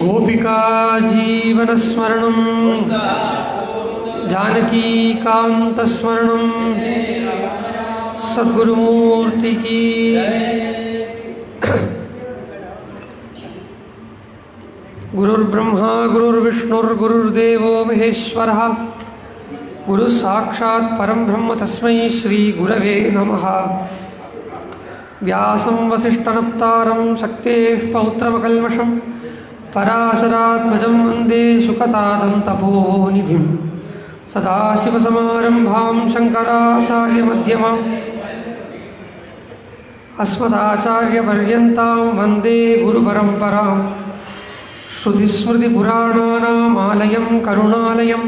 गोपिका जीवनस्मरणं जानकीकान्तस्मरणं सद्गुरुमूर्ति की। गुरुर्ब्रह्मा गुरुर्विष्णुर्गुरुर्देवो महेश्वरः गुरुः साक्षात् परं ब्रह्म तस्मै श्री गुरवे नमः। व्यासं वसिष्ठनप्तारं शक्तेः पौत्रमकल्मषं पराशरात्मजं वन्दे सुखतादं तपोनिधिं। सदाशिवसमारम्भां शङ्कराचार्यमध्यमाम् अस्मदाचार्यपर्यन्तां वन्दे गुरुपरम्परां। श्रुतिस्मृतिपुराणानामालयं करुणालयं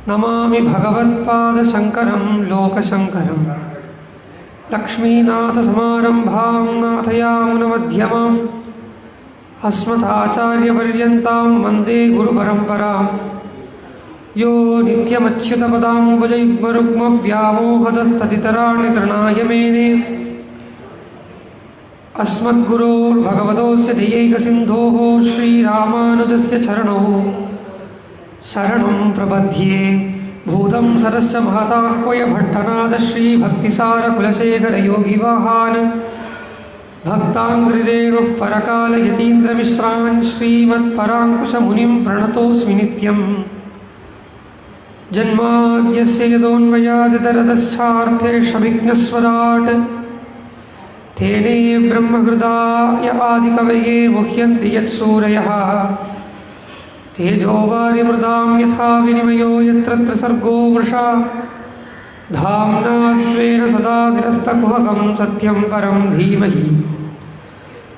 नमामि भगवत्पादशङ्करं लोकशङ्करं। लक्ष्मीनाथसमारम्भां नाथयामुनमध्यमाम् अस्मदाचार्यपर्यन्तां वन्दे गुरुपरम्परां। यो नित्यमच्युतपदाम्बुजयुग्मरुग्मव्यामोहतस्तदितराणि तृणाय मेने अस्मद्गुरोर्भगवतोऽस्य दयैकसिन्धोः श्रीरामानुजस्य चरणौ शरणं प्रपद्ये। भूतं सरस्य महताह्वय भट्टनाद श्रीभक्तिसारकुलशेखरयोगिवाहान् भक्ताङ्घ्रिरेणुः परकालयतीन्द्रमिश्रान् श्रीमत्पराङ्कुशमुनिं प्रणतोऽस्मि नित्यम्। जन्माद्यस्य यतोऽन्वयादितरतश्चार्थेष्वभिघ्नस्वराट् तेने ब्रह्महृदाय आदिकवये मुह्यन्ति यत्सूरयः। तेजोवारिमृदां यथा विनिमयो यत्र त्रिसर्गो मृषा धाम्ना स्वेन सदा निरस्तकुहकं सत्यं परं धीमहि।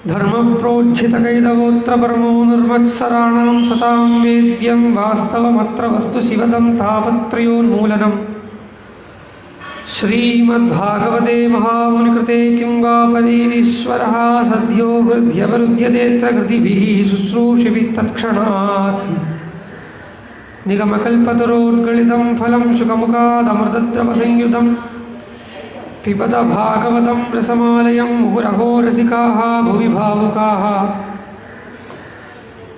धर्मप्रोज्झितकैतवोऽत्र परमो निर्मत्सराणां सतां वेद्यं वास्तवमत्र वस्तु शिवदं तापत्रयोन्मूलनम्। श्रीमद्भागवते महामुनिकृते किं वा परीरीश्वरः सद्यो हृद्यवरुध्यतेऽत्र कृतिभिः शुश्रूषिभिः तत्क्षणात्। निगमकल्पतरोर्गलितं फलं शुकमुखादमृतद्रवसंयुतं पिबत भागवतं रसमालयं मुहुरहो रसिकाः भुवि भावुकाः।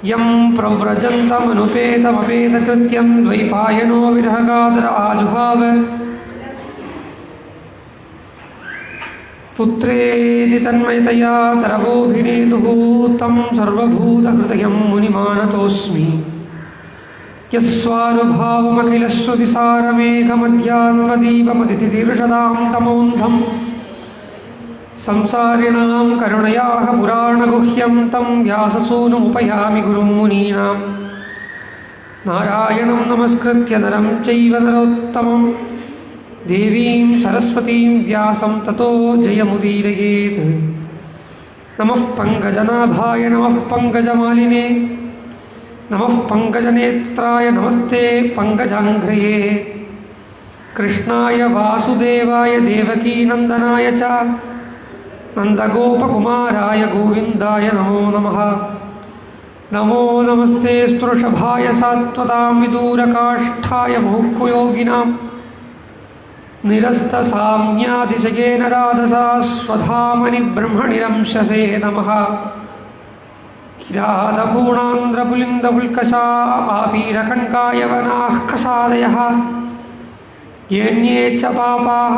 यं प्रव्रजन्तमनुपेतमपेतकृत्यं द्वैपायनो विरहकातर आजुहाव। पुत्रेति तन्मयतया तरवोऽभिनेतुः तं सर्वभूतहृदयं मुनिमानतोऽस्मि। यस्वानुभावमखिलश्रुतिसारमेघमध्यान्मदीपमदितितीर्षदां तमोन्धं संसारिणां करुणयाः पुराणगुह्यं तं व्याससूनुमुपयामि गुरुं मुनीनां। नारायणं नमस्कृत्य नरं चैव नरोत्तमं देवीं सरस्वतीं व्यासं ततो जयमुदीरयेत्। नमः पङ्कजनाभाय नमः पङ्कजमालिने नमः पङ्कजनेत्राय नमस्ते पङ्कजाङ्घ्रये। कृष्णाय वासुदेवाय देवकीनन्दनाय च नन्दगोपकुमाराय गोविन्दाय नमो नमः। नमो नमस्ते स्पृशभाय सात्वतां विदूरकाष्ठाय मुमुक्षुयोगिनां निरस्तसाम्यातिशयेन राधसा स्वधामनि ब्रह्मणि रंशसे नमः। किरातपूर्णान्द्रपुलिन्दपुल्कषा आपीरकण्कायवनाः कसादयः येऽन्ये च पापाः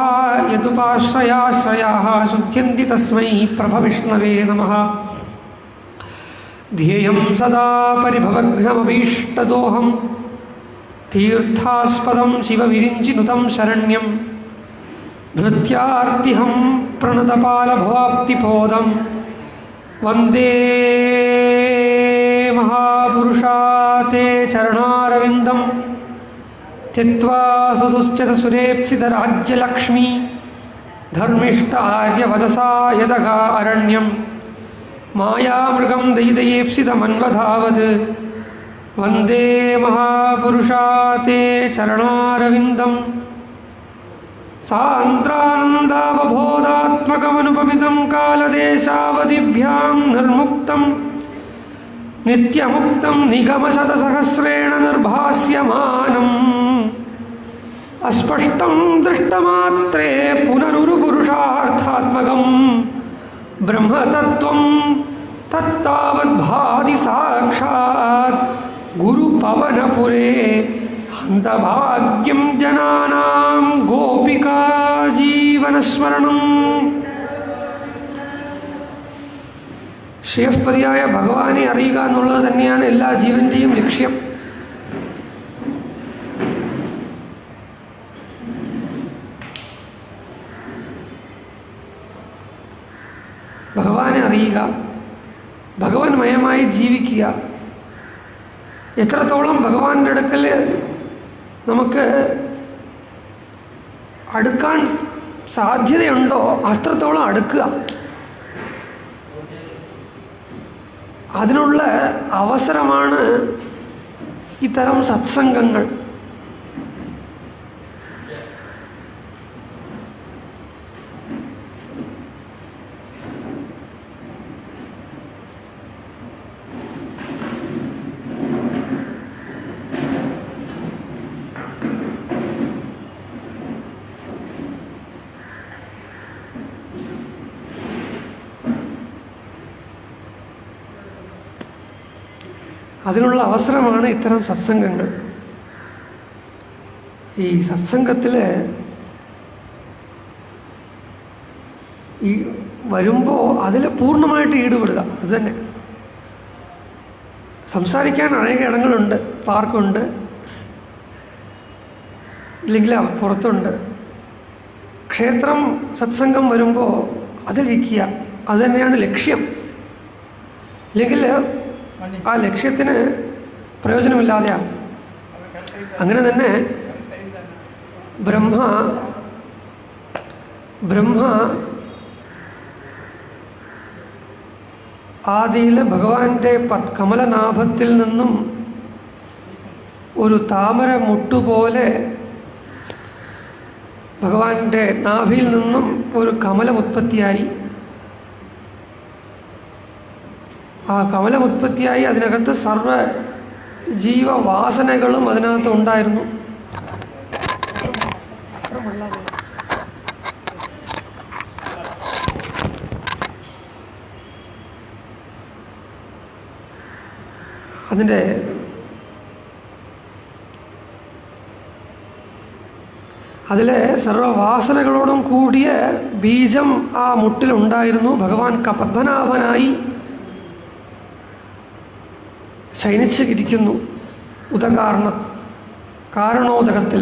यदुपाश्रयाश्रयाः शुध्यन्ति तस्मै प्रभविष्णवे नमः। ध्येयं सदा परिभवघ्नमभीष्टदोहं तीर्थास्पदं शिवविरिञ्चिनुतं शरण्यं। भृत्यार्तिहं प्रणतपालभवाप्तिपोदं वन्दे महापुरुषाते चरणारविन्दं। त्यक्त्वा सुदुश्चतसुरेप्सितराज्यलक्ष्मी धर्मिष्ठ आर्यवदसा यदगा अरण्यं। मायामृगं दयिदयेप्सितमन्वधावत् वन्दे महापुरुषाते चरणारविन्दम्। सान्द्रानन्दावबोधात्मकमनुपमितं कालदेशावधिभ्यां निर्मुक्तं नित्यमुक्तं निगमशतसहस्रेण निर्भास्यमानम्। अस्पष्टं दृष्टमात्रे पुनरुरुपुरुषार्थात्मकं ब्रह्मतत्त्वं തത്താവദ്ഭാതി സാക്ഷാത് ഗുരുപവനപുരേ ഹന്തഭാഗ്യം ജനാനാം ഗോപികാ ജീവനസ്മരണം. ശ്രീയഃപതിയായ ഭഗവാനെ അറിയുക എന്നുള്ളത് തന്നെയാണ് എല്ലാ ജീവന്റെയും ലക്ഷ്യം. ഭഗവാനെ അറിയുക, ഭഗവന്മയമായി ജീവിക്കുക. എത്രത്തോളം ഭഗവാന്റെ അടുക്കൽ നമുക്ക് അടുക്കാൻ സാധ്യതയുണ്ടോ അത്രത്തോളം അടുക്കുക. അതിനുള്ള അവസരമാണ് ഇത്തരം സത്സംഗങ്ങൾ. അതിനുള്ള അവസരമാണ് ഇത്തരം സത്സംഗങ്ങൾ. ഈ സത്സംഗത്തിൽ ഈ വരുമ്പോൾ അതിൽ പൂർണ്ണമായിട്ട് ഈടുപെടുക. അത് തന്നെ. സംസാരിക്കാൻ അനേക ഇടങ്ങളുണ്ട്, പാർക്കുണ്ട്, ഇല്ലെങ്കിൽ പുറത്തുണ്ട്. ക്ഷേത്രം സത്സംഗം വരുമ്പോൾ അതിലിരിക്കുക, അത് തന്നെയാണ് ലക്ഷ്യം. ഇല്ലെങ്കിൽ ആ ലക്ഷ്യത്തിന് പ്രയോജനമില്ലാതെയാണ്. അങ്ങനെ തന്നെ ബ്രഹ്മ ആദിയിൽ ഭഗവാന്റെ കമലനാഭത്തിൽ നിന്നും ഒരു താമര മുട്ടുപോലെ ഭഗവാന്റെ നാഭിയിൽ നിന്നും ഒരു കമലം ഉത്പത്തിയായി. ആ കമലം ഉത്പത്തിയായി അതിനകത്ത് സർവ ജീവവാസനകളും അതിനകത്ത് ഉണ്ടായിരുന്നു. അതിലെ സർവവാസനകളോടും കൂടിയ ബീജം ആ മുട്ടിലുണ്ടായിരുന്നു. ഭഗവാൻ പത്മനാഭനായി ശയനിച്ച് ഇരിക്കുന്നു കാരണോദകത്തിൽ.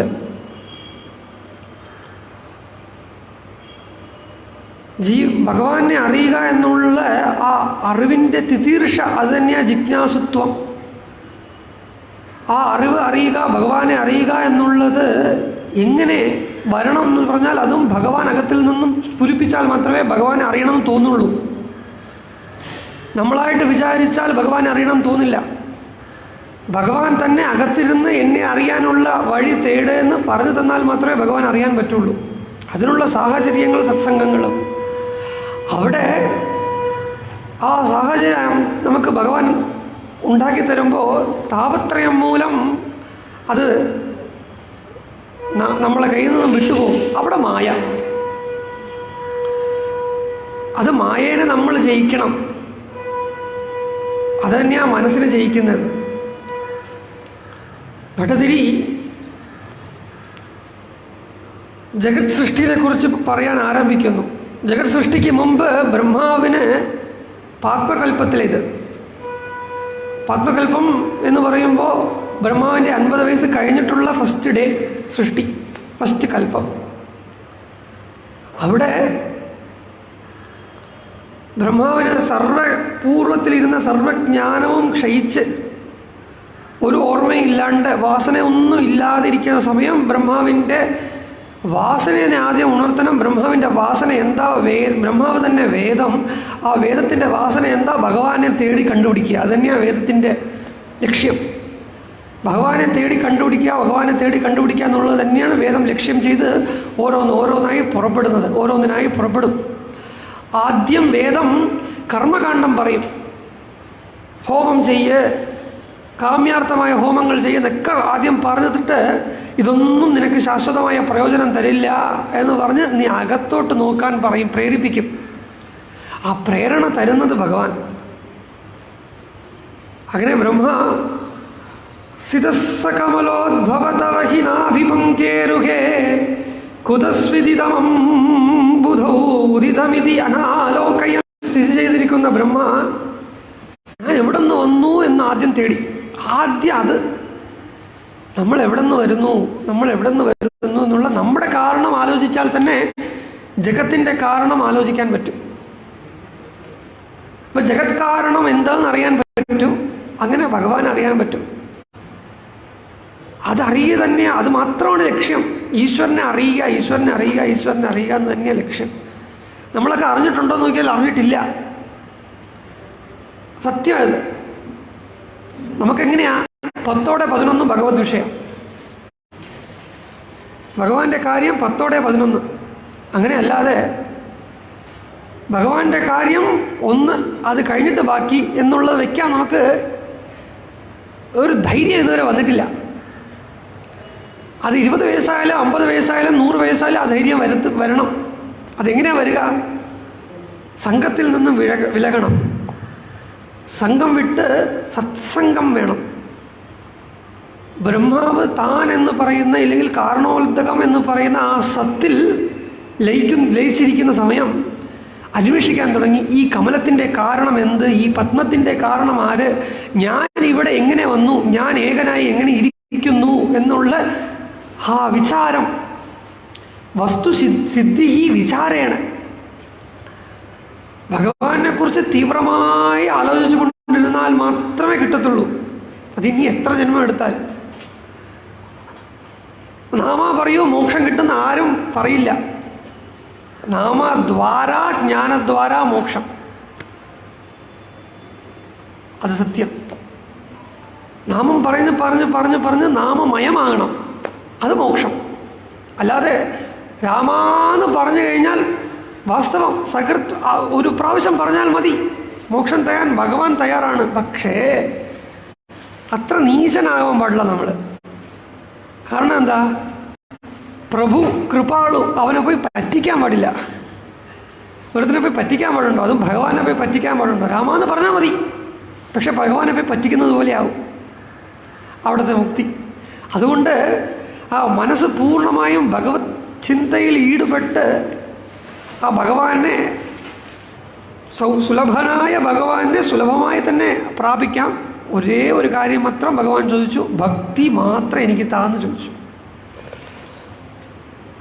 ഭഗവാനെ അറിയുക എന്നുള്ള ആ അറിവിൻ്റെ തിതീർഷ, അത് തന്നെയാണ് ജിജ്ഞാസുത്വം. ആ അറിയുക, ഭഗവാനെ അറിയുക എന്നുള്ളത് എങ്ങനെ വരണം എന്ന് പറഞ്ഞാൽ അതും ഭഗവാൻ അകത്തിൽ നിന്നും സ്ഫുരിപ്പിച്ചാൽ മാത്രമേ ഭഗവാനെ അറിയണമെന്ന് തോന്നുള്ളൂ. നമ്മളായിട്ട് വിചാരിച്ചാൽ ഭഗവാനെ അറിയണം തോന്നില്ല. ഭഗവാൻ തന്നെ അകത്തിരുന്ന് എന്നെ അറിയാനുള്ള വഴി തേടെന്ന് പറഞ്ഞു തന്നാൽ മാത്രമേ ഭഗവാൻ അറിയാൻ പറ്റുള്ളൂ. അതിനുള്ള സാഹചര്യങ്ങൾ സത്സംഗങ്ങളും. അവിടെ ആ സാഹചര്യം നമുക്ക് ഭഗവാൻ ഉണ്ടാക്കി തരുമ്പോൾ താപത്രയം മൂലം അത് നമ്മളെ കയ്യിൽ നിന്നും വിട്ടുപോകും. അവിടെ മായ, അത് മായേനെ നമ്മൾ ജയിക്കണം. അത് തന്നെയാണ് മനസ്സിനെ ജയിക്കുന്നത്. ഭട്ടതിരി ജഗത് സൃഷ്ടിയെ കുറിച്ച് പറയാൻ ആരംഭിക്കുന്നു. ജഗത് സൃഷ്ടിക്ക് മുമ്പ് ബ്രഹ്മാവിന് പാത്മകൽപ്പത്തിലേത്. പാത്മകൽപ്പം എന്ന് പറയുമ്പോൾ ബ്രഹ്മാവിൻ്റെ 50 വയസ്സ് കഴിഞ്ഞിട്ടുള്ള ഫസ്റ്റ് ഡേ സൃഷ്ടി, ഫസ്റ്റ് കൽപ്പം. അവിടെ ബ്രഹ്മാവിന് പൂർവ്വത്തിലിരുന്ന സർവജ്ഞാനവും ക്ഷയിച്ച് ഒരു ഓർമ്മയില്ലാണ്ട് വാസനയൊന്നും ഇല്ലാതിരിക്കുന്ന സമയം ബ്രഹ്മാവിൻ്റെ വാസനയെ ആദ്യം ഉണർത്തണം. ബ്രഹ്മാവിൻ്റെ വാസന എന്താ? ബ്രഹ്മാവ് തന്നെ വേദം. ആ വേദത്തിൻ്റെ വാസന എന്താ? ഭഗവാനെ തേടി കണ്ടുപിടിക്കുക. അത് തന്നെയാണ് വേദത്തിൻ്റെ ലക്ഷ്യം. ഭഗവാനെ തേടി കണ്ടുപിടിക്കുക എന്നുള്ളത് തന്നെയാണ് വേദം ലക്ഷ്യം ചെയ്ത് ഓരോന്നായി പുറപ്പെടുന്നത്. ഓരോന്നിനായി പുറപ്പെടും. ആദ്യം വേദം കർമ്മകാണ്ഡം പറയും. ഹോമം ചെയ്യ്, കാമ്യാർത്ഥമായ ഹോമങ്ങൾ ചെയ്യുന്നൊക്കെ ആദ്യം പറഞ്ഞിട്ട് ഇതൊന്നും നിനക്ക് ശാശ്വതമായ പ്രയോജനം തരില്ല എന്ന് പറഞ്ഞ് നീ അകത്തോട്ട് നോക്കാൻ പറയും, പ്രേരിപ്പിക്കും. ആ പ്രേരണ തരുന്നത് ഭഗവാൻ. അങ്ങനെ ബ്രഹ്മ സിതസ്സകമലോദ്ഭവതവ ഹി നാഭിപങ്കേരുഹേ കുതസ്വിദിതമം ബുധൗ ഉദിതമിതി അനാലോകയ. സ്ഥിതി ചെയ്തിരിക്കുന്ന ബ്രഹ്മ ഞാൻ എവിടെ നിന്ന് വന്നു എന്ന് ആദ്യം തേടി. ആദ്യം അത് നമ്മൾ എവിടെ നിന്ന് വരുന്നു, നമ്മൾ എവിടെ നിന്ന് വരുന്നു എന്നുള്ള നമ്മുടെ കാരണം ആലോചിച്ചാൽ തന്നെ ജഗത്തിൻ്റെ കാരണം ആലോചിക്കാൻ പറ്റും. അപ്പൊ ജഗത് കാരണം എന്താണെന്ന് അറിയാൻ പറ്റും, അങ്ങനെ ഭഗവാൻ അറിയാൻ പറ്റും. അതറിയുക തന്നെ, അത് മാത്രമാണ് ലക്ഷ്യം. ഈശ്വരനെ അറിയുക, ഈശ്വരനെ അറിയുക, ഈശ്വരനെ അറിയുക എന്ന് തന്നെയാണ് ലക്ഷ്യം. നമ്മളൊക്കെ അറിഞ്ഞിട്ടുണ്ടോ എന്ന് നോക്കിയാൽ അറിഞ്ഞിട്ടില്ല. സത്യമായത് നമുക്കെങ്ങനെയാ 10-11 ഭഗവത് വിഷയം, ഭഗവാന്റെ കാര്യം 10-11. അങ്ങനെ അല്ലാതെ ഭഗവാന്റെ കാര്യം 1 അത് കഴിഞ്ഞിട്ട് ബാക്കി എന്നുള്ളത് വെക്കാൻ നമുക്ക് ഒരു ധൈര്യം ഇതുവരെ വന്നിട്ടില്ല. അത് 20 വയസ്സായാലും 50 വയസ്സായാലും 100 വയസ്സായാലും ആ ധൈര്യം വരണം. അതെങ്ങനെയാ വരിക? സംഘത്തിൽ നിന്നും വിലകണം. സംഘം വിട്ട് സത്സംഗം വേണം. ബ്രഹ്മാവ് താൻ എന്ന് പറയുന്ന, ഇല്ലെങ്കിൽ കാരണോത്ഥകം എന്ന് പറയുന്ന ആ സത്തിൽ ലയിച്ചിരിക്കുന്ന സമയം അന്വേഷിക്കാൻ തുടങ്ങി. ഈ കമലത്തിൻ്റെ കാരണം എന്ത്, ഈ പത്മത്തിൻ്റെ കാരണം ആര്, ഞാൻ ഇവിടെ എങ്ങനെ വന്നു, ഞാൻ ഏകനായി എങ്ങനെ ഇരിക്കുന്നു എന്നുള്ള ആ വിചാരം. വസ്തു സിദ്ധി വിചാരേണ. ഭഗവാനെ കുറിച്ച് തീവ്രമായി ആലോചിച്ചു കൊണ്ടിരുന്നാൽ മാത്രമേ കിട്ടത്തുള്ളൂ. അതിനി എത്ര ജന്മം എടുത്താൽ. നാമ പറയൂ മോക്ഷം കിട്ടുന്ന ആരും പറയില്ല. നാമദ്വാര ജ്ഞാനദ്വാര മോക്ഷം, അത് സത്യം. നാമം പറഞ്ഞ് നാമമയമാകണം, അത് മോക്ഷം. അല്ലാതെ രാമാന്ന് പറഞ്ഞു കഴിഞ്ഞാൽ വാസ്തവം സകൃത് ഒരു പ്രാവശ്യം പറഞ്ഞാൽ മതി, മോക്ഷം തരാൻ ഭഗവാൻ തയ്യാറാണ്. പക്ഷേ അത്ര നീചനാകാൻ പാടില്ല നമ്മൾ. കാരണം എന്താ? പ്രഭു കൃപാളു, അവനെ പോയി പറ്റിക്കാൻ പാടില്ല. ഒരുത്തിനെ പോയി പറ്റിക്കാൻ പാടുണ്ടോ? അതും ഭഗവാനെ പോയി പറ്റിക്കാൻ പാടുണ്ടോ? രാമാന്ന് പറഞ്ഞാൽ മതി, പക്ഷെ ഭഗവാനെ പോയി പറ്റിക്കുന്നത് പോലെയാവും അവിടുത്തെ മുക്തി. അതുകൊണ്ട് ആ മനസ്സ് പൂർണ്ണമായും ഭഗവത് ചിന്തയിൽ ഈടുപെട്ട് ആ ഭഗവാനെ, സുലഭനായ ഭഗവാനെ സുലഭമായി തന്നെ പ്രാപിക്കാം. ഒരേ ഒരു കാര്യം മാത്രം ഭഗവാൻ ചോദിച്ചു, ഭക്തി മാത്രം എനിക്ക് താന്ന് ചോദിച്ചു.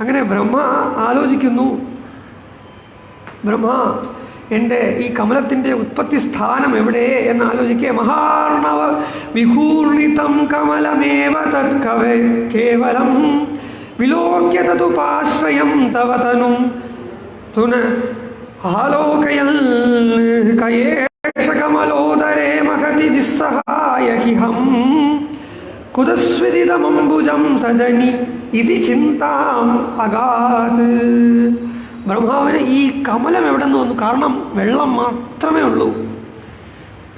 അങ്ങനെ ബ്രഹ്മ ആലോചിക്കുന്നു, ബ്രഹ്മ എൻ്റെ ഈ കമലത്തിൻ്റെ ഉത്പത്തി സ്ഥാനം എവിടെ എന്ന് ആലോചിക്കുക. മഹാർണവ വിഘൂർണിതം കമലമേവ തത്കവേ കേവലം വിലോക്യ തതുപാശ്രയം തവ തനും തുന ആലോകയൽ കയേഷ കമലോദരേ മഹതി നിസ്സഹായഹിഹം കുതസ്വിദിതമംബുജം സജനി ഇതി ചിന്താം അഗാത്. ബ്രഹ്മാവിന് ഈ കമലം എവിടെ നിന്ന് വന്നു? കാരണം വെള്ളം മാത്രമേ ഉള്ളൂ.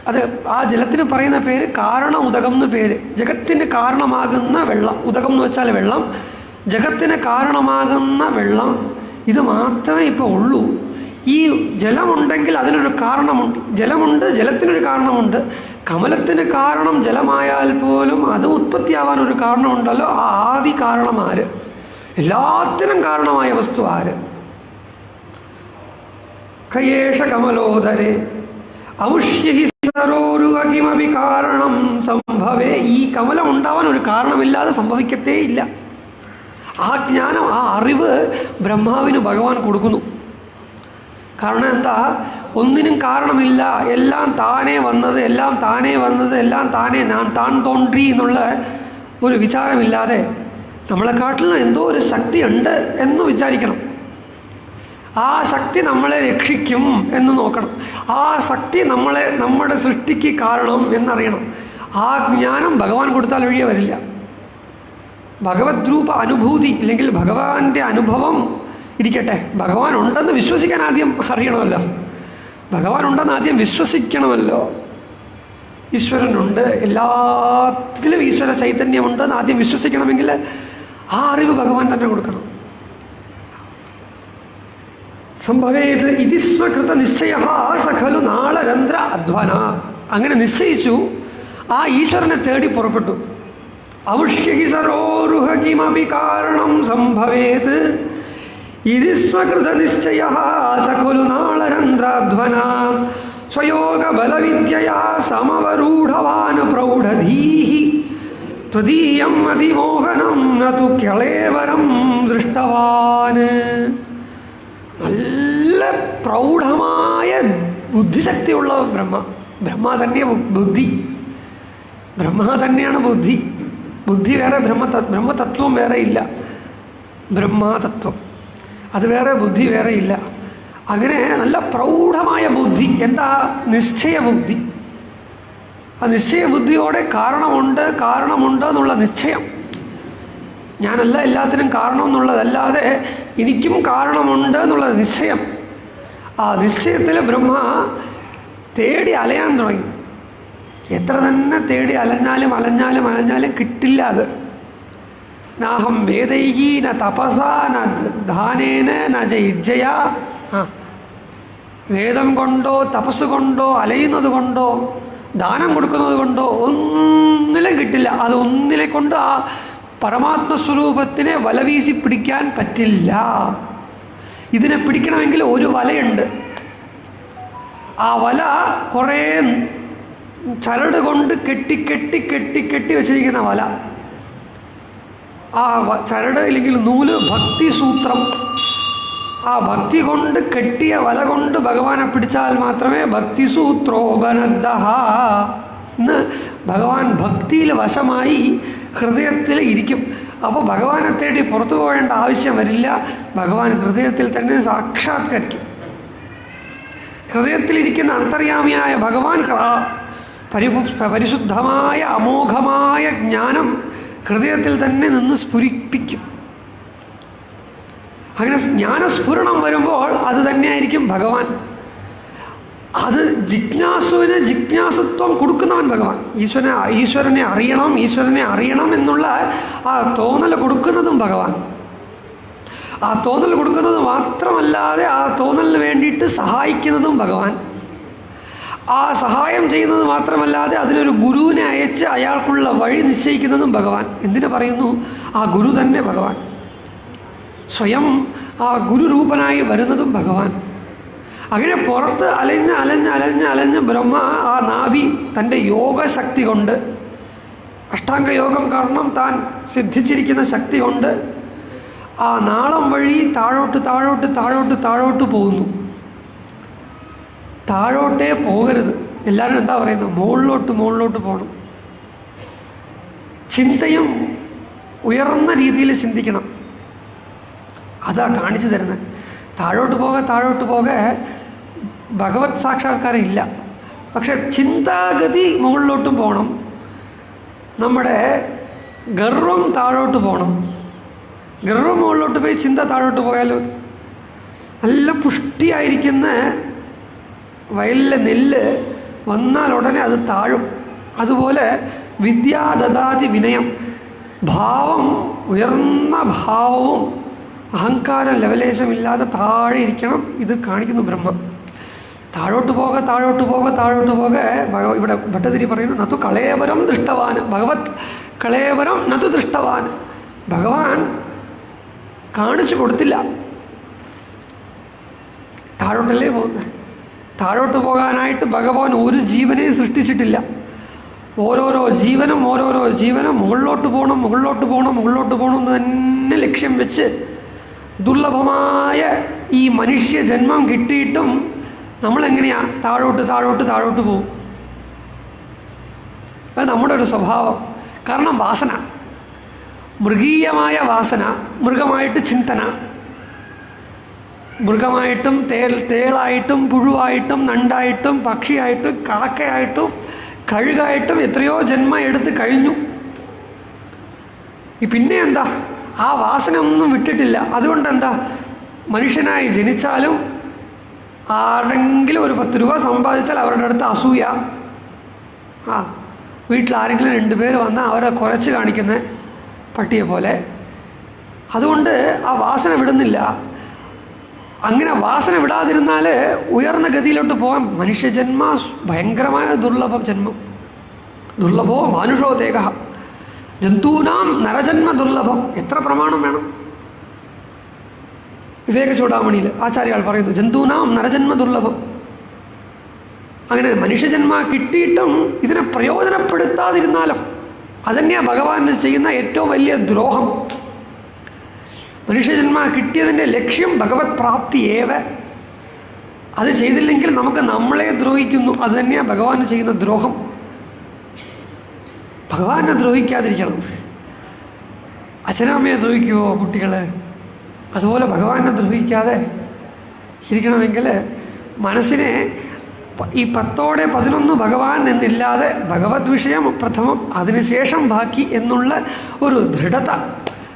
അത് ആ ജലത്തിന് പറയുന്ന പേര് കാരണ ഉദകം എന്ന് പേര്. ജഗത്തിന് കാരണമാകുന്ന വെള്ളം, ഉദകം എന്ന് വെച്ചാൽ വെള്ളം, ജഗത്തിന് കാരണമാകുന്ന വെള്ളം, ഇത് മാത്രമേ ഇപ്പോൾ ഉള്ളൂ. ഈ ജലമുണ്ടെങ്കിൽ അതിനൊരു കാരണമുണ്ട്, ജലമുണ്ട്, ജലത്തിനൊരു കാരണമുണ്ട്. കമലത്തിന് കാരണം ജലമായാൽ പോലും അത് ഉത്പത്തിയാവാൻ ഒരു കാരണമുണ്ടല്ലോ. ആ ആദി കാരണം ആര്? എല്ലാത്തിനും കാരണമായ വസ്തു ആര്? കയേഷ കമലോദരേ ഔഷ്യഹി സരോരുഹ കിമപി കാരണം സംഭവേ. ഈ കമലം ഉണ്ടാവാൻ ഒരു കാരണമില്ലാതെ സംഭവിക്കത്തേ ഇല്ല. ആ ജ്ഞാനം, ആ അറിവ് ബ്രഹ്മാവിന് ഭഗവാൻ കൊടുക്കുന്നു. കാരണം എന്താ? ഒന്നിനും കാരണമില്ല, എല്ലാം താനേ വന്നത്, എല്ലാം താനേ വന്നത്, എല്ലാം താനേ, ഞാൻ താൻ തോன்றി എന്നുള്ള ഒരു വിചാരമില്ലാതെ നമ്മളെക്കാട്ടിലും എന്തോ ഒരു ശക്തി ഉണ്ട് എന്ന് വിചാരിക്കണം. ആ ശക്തി നമ്മളെ രക്ഷിക്കും എന്ന് നോക്കണം. ആ ശക്തി നമ്മുടെ സൃഷ്ടിക്ക് കാരണം എന്നറിയണം. ആ ജ്ഞാനം ഭഗവാൻ കൊടുത്താൽ വഴിയേ വരില്ല. ഭഗവത് രൂപ അനുഭൂതി ഇല്ലെങ്കിൽ ഭഗവാന്റെ അനുഭവം ഇരിക്കട്ടെ, ഭഗവാൻ ഉണ്ടെന്ന് വിശ്വസിക്കാൻ ആദ്യം അറിയണമല്ലോ. ഭഗവാൻ ഉണ്ടെന്ന് ആദ്യം വിശ്വസിക്കണമല്ലോ. ഈശ്വരനുണ്ട്, എല്ലാത്തിലും ഈശ്വര ചൈതന്യമുണ്ടെന്ന് ആദ്യം വിശ്വസിക്കണമെങ്കിൽ ആ അറിവ് ഭഗവാൻ തന്നെ കൊടുക്കണം. സംഭവേത് ഇതി സ്വകൃത നിശ്ചയ സഖലു നാളരന്ധ്ര അധ്വന. അങ്ങനെ നിശ്ചയിച്ചു, ആ ഈശ്വരനെ തേടി പുറപ്പെട്ടു. ഔഷ്യഹി സരോരുഹ കിമപി കാരണം സംഭവേത് ഇതി സ്വകൃത നിശ്ചയഃ സഖലു നാളരന്ധ്രാധ്വന സ്വയോഗ ബലവിദ്യയാ സമവരൂഢവാൻ പ്രൗഢധീഹി ത്വദീയം അതിമോഹനം നതു ക്ലേവരം ദൃഷ്ടവാൻ. നല്ല പ്രൗഢമായ ബുദ്ധിശക്തിയുള്ള ബ്രഹ്മ തന്നെ ബുദ്ധി, ബ്രഹ്മ തന്നെയാണ് ബുദ്ധി. ബുദ്ധി വേറെ, ബ്രഹ്മതത്വം വേറെ ഇല്ല. ബ്രഹ്മതത്വം അത് വേറെ, ബുദ്ധി വേറെ ഇല്ല. അങ്ങനെ നല്ല പ്രൗഢമായ ബുദ്ധി. എന്താ? നിശ്ചയബുദ്ധി. ആ നിശ്ചയബുദ്ധിയോടെ കാരണമുണ്ട് എന്നുള്ള നിശ്ചയം. ഞാനല്ല എല്ലാത്തിനും കാരണം എന്നുള്ളതല്ലാതെ എനിക്കും കാരണമുണ്ട് എന്നുള്ള നിശ്ചയം. ആ നിശ്ചയത്തിൽ ബ്രഹ്മ തേടി അലയാൻ തുടങ്ങി. എത്ര തന്നെ തേടി അലഞ്ഞാലും കിട്ടില്ല അത്. നാഹം വേദൈഹി ന തപസാ ന ദാനേന ന ജയിജ്ജയ. വേദം കൊണ്ടോ തപസ് കൊണ്ടോ അലയുന്നത് കൊണ്ടോ ദാനം കൊടുക്കുന്നത് കൊണ്ടോ ഒന്നിലും കിട്ടില്ല. അത് ഒന്നിനെ കൊണ്ട് ആ പരമാത്മസ്വരൂപത്തിനെ വലവീശി പിടിക്കാൻ പറ്റില്ല. ഇതിനെ പിടിക്കണമെങ്കിൽ ഒരു വലയുണ്ട്. ആ വല കുറേ ചരട് കൊണ്ട് കെട്ടി വെച്ചിരിക്കുന്ന വല. ആ ചരട് അല്ലെങ്കിൽ നൂല് ഭക്തിസൂത്രം. ആ ഭക്തി കൊണ്ട് കെട്ടിയ വല കൊണ്ട് ഭഗവാനെ പിടിച്ചാൽ മാത്രമേ ഭക്തിസൂത്രോപനദ്ദഹ എന്ന് ഭഗവാൻ ഭക്തിയിൽ വശമായി ഹൃദയത്തിൽ ഇരിക്കും. അപ്പോൾ ഭഗവാനെ തേടി പുറത്തു പോകേണ്ട ആവശ്യം വരില്ല. ഭഗവാൻ ഹൃദയത്തിൽ തന്നെ സാക്ഷാത്കരിക്കും. ഹൃദയത്തിലിരിക്കുന്ന അന്തര്യാമിയായ ഭഗവാൻ പരിശുദ്ധമായ അമോഘമായ ജ്ഞാനം ഹൃദയത്തിൽ തന്നെ നിന്ന് സ്ഫുരിപ്പിക്കും. അങ്ങനെ ജ്ഞാനസ്ഫുരണം വരുമ്പോൾ അത് തന്നെയായിരിക്കും ഭഗവാൻ. അത് ജിജ്ഞാസുവിന് ജിജ്ഞാസുത്വം കൊടുക്കുന്നവൻ ഭഗവാൻ. ഈശ്വരനെ അറിയണം എന്നുള്ള ആ തോന്നൽ കൊടുക്കുന്നതും ഭഗവാൻ. ആ തോന്നൽ കൊടുക്കുന്നത് മാത്രമല്ലാതെ ആ തോന്നലിന് വേണ്ടിയിട്ട് സഹായിക്കുന്നതും ഭഗവാൻ. ആ സഹായം ചെയ്യുന്നത് മാത്രമല്ലാതെ അതിനൊരു ഗുരുവിനെ അയച്ച് അയാൾക്കുള്ള വഴി നിശ്ചയിക്കുന്നതും ഭഗവാൻ. എന്തിനു പറയുന്നു? ആ ഗുരു തന്നെ ഭഗവാൻ. സ്വയം ആ ഗുരുരൂപനായി വരുന്നതും ഭഗവാൻ. അങ്ങനെ പുറത്ത് അലഞ്ഞ് ബ്രഹ്മ ആ നാഭി തൻ്റെ യോഗശക്തി കൊണ്ട്, അഷ്ടാംഗയോഗം കാരണം താൻ സിദ്ധിച്ചിരിക്കുന്ന ശക്തി കൊണ്ട് ആ നാളം വഴി താഴോട്ട് പോകുന്നു. താഴോട്ടേ പോകരുത്. എല്ലാവരും എന്താ പറയുന്നത്? മുകളിലോട്ട് പോകണം. ചിന്തയും ഉയർന്ന രീതിയിൽ ചിന്തിക്കണം. അതാ കാണിച്ചു തരുന്നത്. താഴോട്ട് പോകെ ഭഗവത് സാക്ഷാത്കാരം ഇല്ല. പക്ഷെ ചിന്താഗതി മുകളിലോട്ടും പോകണം. നമ്മുടെ ഗർവം താഴോട്ട് പോകണം. ഗർവം മുകളിലോട്ട് പോയി ചിന്ത താഴോട്ട് പോയാലോ? നല്ല പുഷ്ടിയായിരിക്കുന്ന വയലിലെ നെല്ല് വന്നാൽ ഉടനെ അത് താഴും. അതുപോലെ വിദ്യാദദാതി വിനയം. ഭാവം, ഉയർന്ന ഭാവവും അഹങ്കാരം ലവലേശമില്ലാതെ താഴെ ഇരിക്കണം. ഇത് കാണിക്കുന്നു ബ്രഹ്മ. താഴോട്ട് പോകെ ഇവിടെ ഭട്ടതിരി പറയുന്നു, നതു കളേവരം ദൃഷ്ടവാൻ. ഭഗവത് കളേവരം നതു ദൃഷ്ടവാൻ. ഭഗവാൻ കാണിച്ചു കൊടുത്തില്ല. താഴോട്ടല്ലേ പോകുന്നത്? താഴോട്ട് പോകാനായിട്ട് ഭഗവാൻ ഒരു ജീവനെ സൃഷ്ടിച്ചിട്ടില്ല. ഓരോരോ ജീവനും മുകളിലോട്ട് പോകണം എന്ന് തന്നെ ലക്ഷ്യം വെച്ച് ദുർലഭമായ ഈ മനുഷ്യ ജന്മം കിട്ടിയിട്ടും നമ്മളെങ്ങനെയാ താഴോട്ട് പോകും? അത് നമ്മുടെ ഒരു സ്വഭാവം. കാരണം വാസന, മൃഗീയമായ വാസന, മൃഗമായിട്ട് ചിന്തന, മൃഗമായിട്ടും തേളായിട്ടും പുഴുവായിട്ടും നണ്ടായിട്ടും പക്ഷിയായിട്ടും കാക്കയായിട്ടും കഴുകായിട്ടും എത്രയോ ജന്മം എടുത്ത് കഴിഞ്ഞു. പിന്നെ എന്താ? ആ വാസന ഒന്നും വിട്ടിട്ടില്ല. അതുകൊണ്ട് എന്താ? മനുഷ്യനായി ജനിച്ചാലും ആരെങ്കിലും ഒരു 10 രൂപ സമ്പാദിച്ചാൽ അവരുടെ അടുത്ത് അസൂയ. വീട്ടിൽ ആരെങ്കിലും 2 പേര് വന്നാൽ അവരെ കുറച്ച് കാണിക്കുന്ന പട്ടിയെ പോലെ. അതുകൊണ്ട് ആ വാസന വിടുന്നില്ല. അങ്ങനെ വാസന വിടാതിരുന്നാൽ ഉയർന്ന ഗതിയിലോട്ട് പോകാൻ. മനുഷ്യജന്മ ഭയങ്കരമായ ദുർലഭം ജന്മം. ദുർലഭോ മാനുഷോ ദേഹ ജന്തൂനാം നരജന്മ ദുർലഭം. എത്ര പ്രമാണം വേണം? വിവേക ചൂടാമണിയിൽ ആചാര്യാൾ പറയുന്നു ജന്തൂനാം നരജന്മ ദുർലഭം. അങ്ങനെ മനുഷ്യജന്മ കിട്ടിയിട്ടും ഇതിനെ പ്രയോജനപ്പെടുത്താതിരുന്നാലോ അതന്നെയാണ് ഭഗവാന് ചെയ്യുന്ന ഏറ്റവും വലിയ ദ്രോഹം. മനുഷ്യജന്മ കിട്ടിയതിൻ്റെ ലക്ഷ്യം ഭഗവത് പ്രാപ്തി ഏവ. അത് ചെയ്തില്ലെങ്കിൽ നമുക്ക് നമ്മളെ ദ്രോഹിക്കുന്നു. അത് തന്നെയാണ് ഭഗവാന് ചെയ്യുന്ന ദ്രോഹം. ഭഗവാനെ ദ്രോഹിക്കാതിരിക്കണം. അച്ഛനമ്മയെ ദ്രോഹിക്കുമോ കുട്ടികൾ? അതുപോലെ ഭഗവാനെ ദ്രോഹിക്കാതെ ഇരിക്കണമെങ്കിൽ മനസ്സിനെ ഈ 10-11 ഭഗവാൻ എന്നില്ലാതെ ഭഗവത് വിഷയം പ്രഥമം, അതിനുശേഷം ബാക്കി എന്നുള്ള ഒരു ദൃഢത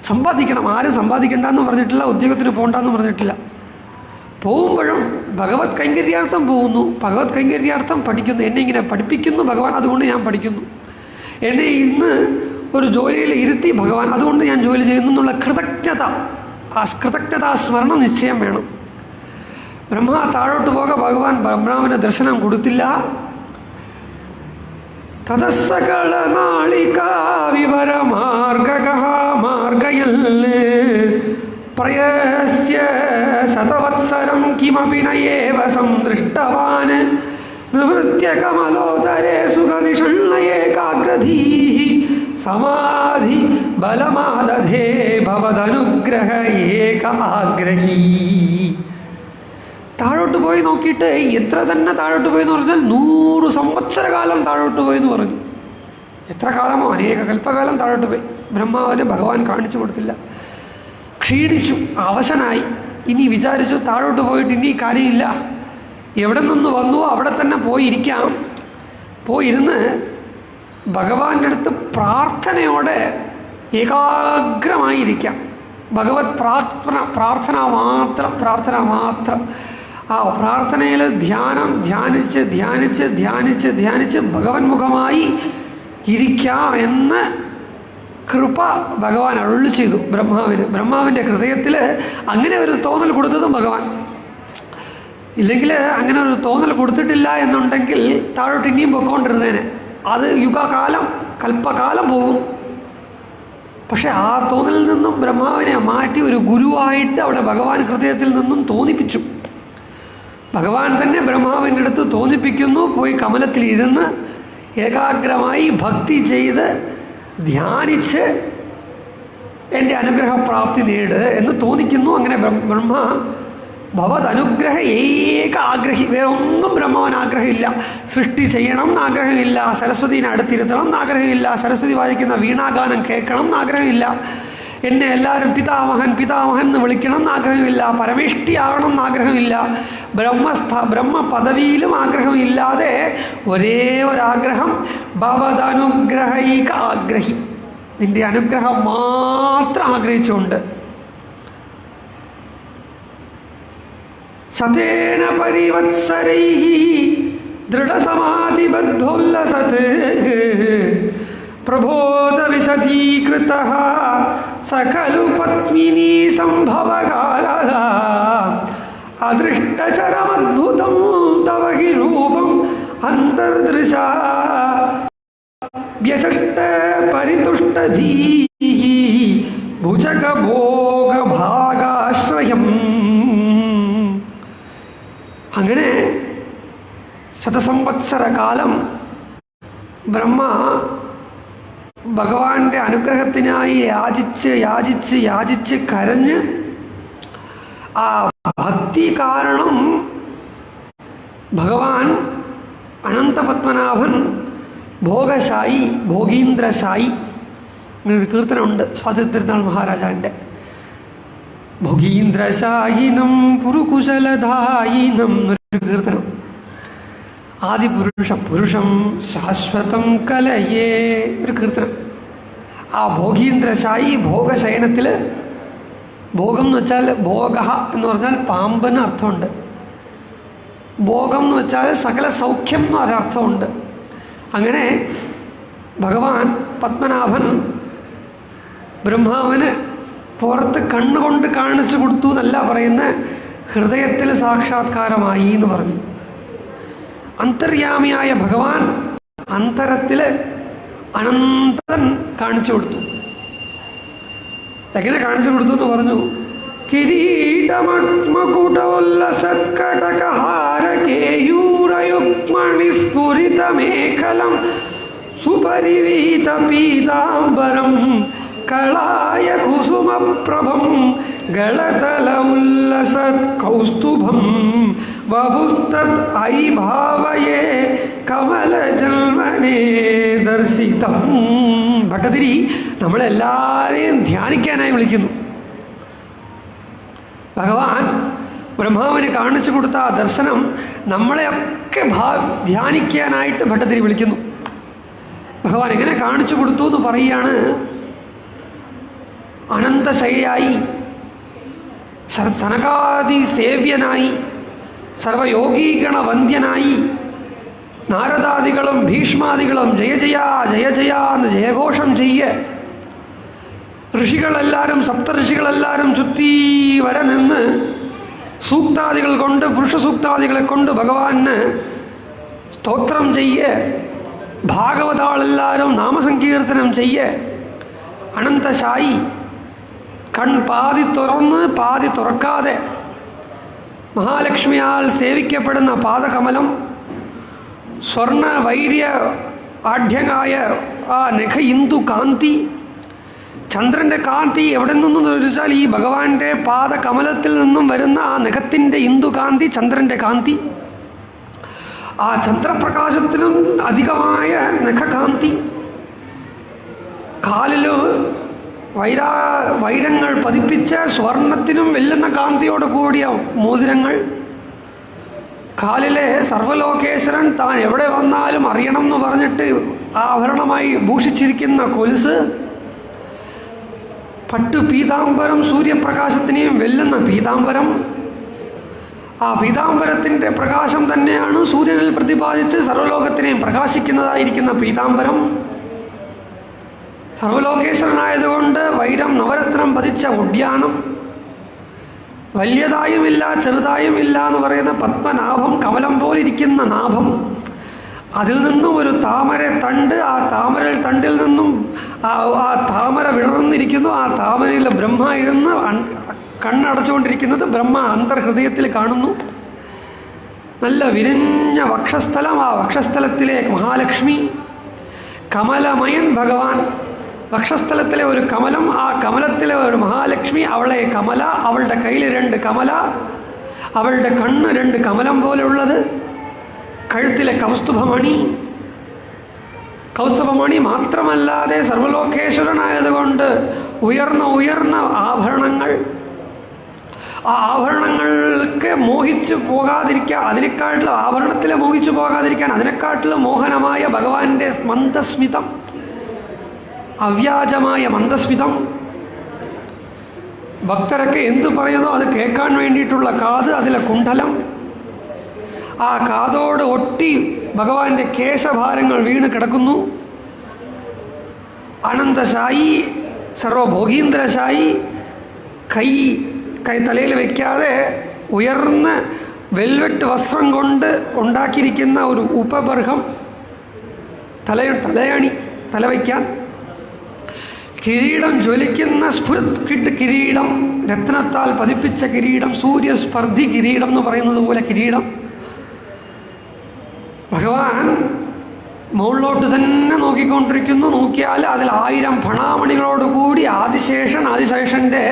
സമ്പാദിക്കണം. ആരും സമ്പാദിക്കേണ്ടെന്ന് പറഞ്ഞിട്ടില്ല, ഉദ്യോഗത്തിന് പോകണ്ടെന്ന് പറഞ്ഞിട്ടില്ല. പോകുമ്പോഴും ഭഗവത് കൈങ്കര്യാർത്ഥം പോകുന്നു, ഭഗവത് കൈങ്കര്യാർത്ഥം പഠിക്കുന്നു. എന്നെ ഇങ്ങനെ പഠിപ്പിക്കുന്നു ഭഗവാൻ, അതുകൊണ്ട് ഞാൻ പഠിക്കുന്നു. എന്നെ ഇന്ന് ഒരു ജോലിയിൽ ഇരുത്തി ഭഗവാൻ, അതുകൊണ്ട് ഞാൻ ജോലി ചെയ്യുന്നു എന്നുള്ള കൃതജ്ഞത, ആ കൃതജ്ഞതാ സ്മരണം നിശ്ചയം വേണം. ബ്രഹ്മ താഴോട്ട് പോക ഭഗവാൻ ബ്രഹ്മാവിന് ദർശനം കൊടുത്തില്ല. തതസ്സകള നാളിക വിവര മാർഗയല്ലേ പ്രയസ്യ ശതവത്സരം കിമപി നയേവ സംദൃഷ്ടവാൻ നിവൃത്യ കമലോദരേ സുഖനിഷണ്ണയേകാഗ്രധീഃ സമാധി ബലമാദധേ ഭവദനുഗ്രഹ ഏകാഗ്രഹീ. താഴോട്ട് പോയി നോക്കിയിട്ട് എത്ര തന്നെ താഴോട്ട് പോയി എന്ന് പറഞ്ഞാൽ 100 സംവത്സരകാലം താഴോട്ട് പോയി എന്ന് പറഞ്ഞു. എത്ര കാലമോ? അനേക കൽപ്പകാലം താഴോട്ട് പോയി. ബ്രഹ്മാവിനെ ഭഗവാൻ കാണിച്ചു കൊടുത്തില്ല. ക്ഷീണിച്ചു, അവശനായി. ഇനി വിചാരിച്ചു താഴോട്ട് പോയിട്ട് ഇനി കാര്യമില്ല, എവിടെ നിന്ന് വന്നുവോ അവിടെ തന്നെ പോയിരിക്കാം. പോയിരുന്ന് ഭഗവാന്റെ അടുത്ത് പ്രാർത്ഥനയോടെ ഏകാഗ്രമായിരിക്കാം. ഭഗവത് പ്രാർത്ഥന മാത്രം. ആ പ്രാർത്ഥനയിൽ ധ്യാനിച്ച് ഭഗവന്മുഖമായി ഇരിക്കാം എന്ന് കൃപ ഭഗവാൻ അരുളി ചെയ്തു ബ്രഹ്മാവിന്. ബ്രഹ്മാവിൻ്റെ ഹൃദയത്തിൽ അങ്ങനെ ഒരു തോന്നൽ കൊടുത്തതും ഭഗവാൻ. ഇല്ലെങ്കിൽ അങ്ങനെ ഒരു തോന്നൽ കൊടുത്തിട്ടില്ല എന്നുണ്ടെങ്കിൽ താഴോട്ട് ഇനിയും പൊയ്ക്കൊണ്ടിരുന്നേനെ. അത് യുഗകാലം, കൽപ്പകാലം പോകും. പക്ഷെ ആ തോന്നലിൽ നിന്നും ബ്രഹ്മാവിനെ മാറ്റി ഒരു ഗുരുവായിട്ട് അവിടെ ഭഗവാൻ ഹൃദയത്തിൽ നിന്നും തോന്നിപ്പിച്ചു. ഭഗവാൻ തന്നെ ബ്രഹ്മാവിൻ്റെ അടുത്ത് തോന്നിപ്പിക്കുന്നു. പോയി കമലത്തിൽ ഇരുന്ന് ഏകാഗ്രമായി ഭക്തി ചെയ്ത് ധ്യാനിച്ച് എൻ്റെ അനുഗ്രഹപ്രാപ്തി നേട് എന്ന് തോന്നിക്കുന്നു. അങ്ങനെ ബ്രഹ്മ ഭവത് അനുഗ്രഹ ഏക ആഗ്രഹി. വേറെ ഒന്നും ബ്രഹ്മാവൻ ആഗ്രഹമില്ല. സൃഷ്ടി ചെയ്യണം എന്നാഗ്രഹമില്ല, സരസ്വതീനെ അടുത്തിരുത്തണം എന്നാഗ്രഹമില്ല, സരസ്വതി വായിക്കുന്ന വീണാഗാനം കേൾക്കണം എന്നാഗ്രഹമില്ല, എന്നെ എല്ലാവരും പിതാമഹൻ എന്ന് വിളിക്കണം എന്നാഗ്രഹമില്ല, പരമേഷ്ടിയാകണം എന്നാഗ്രഹമില്ല, ബ്രഹ്മ പദവിയിലും ആഗ്രഹമില്ലാതെ ഒരേ ഒരാഗ്രഹം ഭവദനുഗ്രഹൈക ആഗ്രഹി. നിന്റെ അനുഗ്രഹം മാത്രം ആഗ്രഹിച്ചുകൊണ്ട് സതേന പരിവത്സരൈഃ ദൃഢസമാധിബദ്ധോല്ലസത് പ്രബോധ വിശദീകൃതഃ സഖലു പത്മിനീ സംഭവകാലഃ അദൃഷ്ടചരമദ്ഭുതം തവ ഹി രൂപം അന്തർദൃശാ വ്യചഷ്ട പരിതുഷ്ടധീഃ ഭുജഗഭോഗഭാഗാശ്രയം. അങ്ങനെ ശതസംവത്സര കാലം ബ്രഹ്മ ഭഗവാന്റെ അനുഗ്രഹത്തിനായി യാചിച്ച് കരഞ്ഞ് ആ ഭക്തി കാരണം ഭഗവാൻ അനന്തപത്മനാഭൻ ഭോഗശായി, ഭോഗീന്ദ്രശായി. ഇങ്ങനൊരു കീർത്തനമുണ്ട് സ്വാതന്ത്ര്യനാൾ മഹാരാജാവിൻ്റെ. ഭോഗീന്ദ്രശായിനം പുരുകുശലധായിനം എന്നൊരു കീർത്തനം. പുരുഷം ശാശ്വതം കലയേ ഒരു കീർത്തനം. ആ ഭോഗീന്ദ്രശായി ഭോഗശയനത്തിൽ, ഭോഗം എന്ന് വെച്ചാൽ ഭോഗ എന്ന് പറഞ്ഞാൽ പാമ്പന് അർത്ഥമുണ്ട്, ഭോഗം എന്ന് വെച്ചാൽ സകല സൗഖ്യം എന്ന് ഒരർത്ഥമുണ്ട്. അങ്ങനെ ഭഗവാൻ പത്മനാഭൻ ബ്രഹ്മാവിന് പുറത്ത് കണ്ണുകൊണ്ട് കാണിച്ചു കൊടുത്തു എന്നല്ല പറയുന്ന, ഹൃദയത്തിൽ സാക്ഷാത്കാരമായി എന്ന് പറഞ്ഞു. അന്തര്യാമിയായ ഭഗവാൻ അന്തരത്തിൽ അനന്തൻ കാണിച്ചു കൊടുത്തു. എങ്ങനെ കാണിച്ചു കൊടുത്തു എന്ന് പറഞ്ഞു. കിരീടമകുടോല്ലസത്കടകഹാരകേയൂരയുഗ്മണിസ്ഫുരിതമേഖലം സുപരിവീത പീതാംബരം കളായ കുസുമപ്രഭം ഗളതല ഉല്ലസത് കൗസ്തുഭം വപുസ്തത് ഐഭാവയേ കമലജന്മനേ ദർശിതം. ഭട്ടതിരി നമ്മളെല്ലാവരെയും ധ്യാനിക്കാനായി വിളിക്കുന്നു. ഭഗവാൻ ബ്രഹ്മാവിന് കാണിച്ചു കൊടുത്ത ആ ദർശനം നമ്മളെയൊക്കെ ധ്യാനിക്കാനായിട്ട് ഭട്ടതിരി വിളിക്കുന്നു. ഭഗവാൻ എങ്ങനെ കാണിച്ചു കൊടുത്തു എന്ന് പറയുകയാണ്. അനന്തശയയായി, സനകാദി സേവ്യനായി, സർവയോഗീഗണ വന്ദ്യനായി, നാരദാദികളും ഭീഷ്മാദികളും ജയ ജയ ജയ ജയ എന്ന് ജയഘോഷം ചെയ്യ്. ഋഷികളെല്ലാവരും സപ്തഋഷികളെല്ലാവരും ചുറ്റി വര നിന്ന് സൂക്താദികൾ കൊണ്ട്, പുരുഷസൂക്താദികളെ കൊണ്ട് ഭഗവാന് സ്തോത്രം ചെയ്യ്. ഭാഗവതാളെല്ലാവരും നാമസങ്കീർത്തനം ചെയ്യ്. അനന്തശായി, പാതി തുറന്ന് പാതി തുറക്കാതെ മഹാലക്ഷ്മിയാൽ സേവിക്കപ്പെടുന്ന പാദകമലം, സ്വർണ വൈര്യ ആഢ്യനായ ആ നഖ ഇന്ദു കാന്തി, ചന്ദ്രൻ്റെ കാന്തി എവിടെ നിന്നും ചോദിച്ചാൽ ഈ ഭഗവാന്റെ പാദകമലത്തിൽ നിന്നും വരുന്ന ആ നഖത്തിൻ്റെ ഇന്ദു കാന്തി, ചന്ദ്രൻ്റെ കാന്തി. ആ ചന്ദ്രപ്രകാശത്തിനും അധികമായ നഖകാന്തി. കാലിൽ വൈരങ്ങൾ പതിപ്പിച്ച സ്വർണത്തിനും വെല്ലുന്ന കാന്തിയോട് കൂടിയ മോതിരങ്ങൾ. കാലിലെ സർവലോകേശ്വരൻ താൻ എവിടെ വന്നാലും അറിയണം എന്ന് പറഞ്ഞിട്ട് ആഭരണമായി ഭൂഷിച്ചിരിക്കുന്ന കൊലുസ്. പട്ടു പീതാംബരം, സൂര്യപ്രകാശത്തിനെയും വെല്ലുന്ന പീതാംബരം. ആ പീതാംബരത്തിൻ്റെ പ്രകാശം തന്നെയാണ് സൂര്യനിൽ പ്രതിപാദിച്ച് സർവലോകത്തിനെയും പ്രകാശിക്കുന്നതായിരിക്കുന്ന പീതാംബരം. സർവലോകേശ്വരനായതുകൊണ്ട് വൈരം നവരത്നം പതിച്ച ഉദ്യാനം. വലിയതായുമില്ല ചെറുതായുമില്ല എന്ന് പറയുന്ന പത്മനാഭം, കമലം പോലിരിക്കുന്ന നാഭം. അതിൽ നിന്നും ഒരു താമര തണ്ട്, ആ താമര തണ്ടിൽ നിന്നും ആ താമര വിടർന്നിരിക്കുന്നു. ആ താമരയിൽ ബ്രഹ്മ ഇരുന്ന് കണ്ണടച്ചുകൊണ്ടിരിക്കുന്നത് ബ്രഹ്മ അന്തർഹൃദയത്തിൽ കാണുന്നു. നല്ല വിരിഞ്ഞ വക്ഷസ്ഥലം. ആ വക്ഷസ്ഥലത്തിലെ മഹാലക്ഷ്മി, കമലമയൻ ഭഗവാൻ. വക്ഷസ്ഥലത്തിലെ ഒരു കമലം, ആ കമലത്തിലെ ഒരു മഹാലക്ഷ്മി, അവളെ കമല. അവളുടെ കയ്യിൽ 2 കമല, അവളുടെ കണ്ണ് 2 കമലം പോലെയുള്ളത്. കഴുത്തിലെ കൗസ്തുഭമണി. കൗസ്തുഭമണി മാത്രമല്ലാതെ സർവലോകേശ്വരനായതുകൊണ്ട് ഉയർന്ന ഉയർന്ന ആഭരണങ്ങൾ. ആ ആഭരണങ്ങൾക്ക് മോഹിച്ചു പോകാതിരിക്കാൻ, അതിനെക്കാട്ടിലും ആഭരണത്തിലെ മോഹിച്ചു പോകാതിരിക്കാൻ അതിനെക്കാട്ടിലും മോഹനമായ ഭഗവാന്റെ മന്ദസ്മിതം, അവ്യാജമായ മന്ദസ്മിതം. ഭക്തരൊക്കെ എന്തു പറയുന്നോ അത് കേൾക്കാൻ വേണ്ടിയിട്ടുള്ള കാത്, അതിലെ കുണ്ഡലം. ആ കാതോട് ഒട്ടി ഭഗവാന്റെ കേശഭാരങ്ങൾ വീണ് കിടക്കുന്നു. അനന്തശായി, സർവഭോഗീന്ദ്രശായി. കൈ തലയിൽ വയ്ക്കാതെ ഉയർന്ന വെൽവെറ്റ് വസ്ത്രം കൊണ്ട് ഉണ്ടാക്കിയിരിക്കുന്ന ഒരു ഉപബർഹം, തലയണി, തലവയ്ക്കാൻ. കിരീടം, ജ്വലിക്കുന്ന സ്ഫുരത് കിരീടം, രത്നത്താൽ പതിപ്പിച്ച കിരീടം, സൂര്യസ്പർദ്ധി കിരീടം എന്ന് പറയുന്നത് പോലെ കിരീടം. ഭഗവാൻ മുകളിലോട്ട് തന്നെ നോക്കിക്കൊണ്ടിരിക്കുന്നു. നോക്കിയാൽ അതിൽ 1000 ഫണാമണികളോടുകൂടി ആദിശേഷൻ്റെ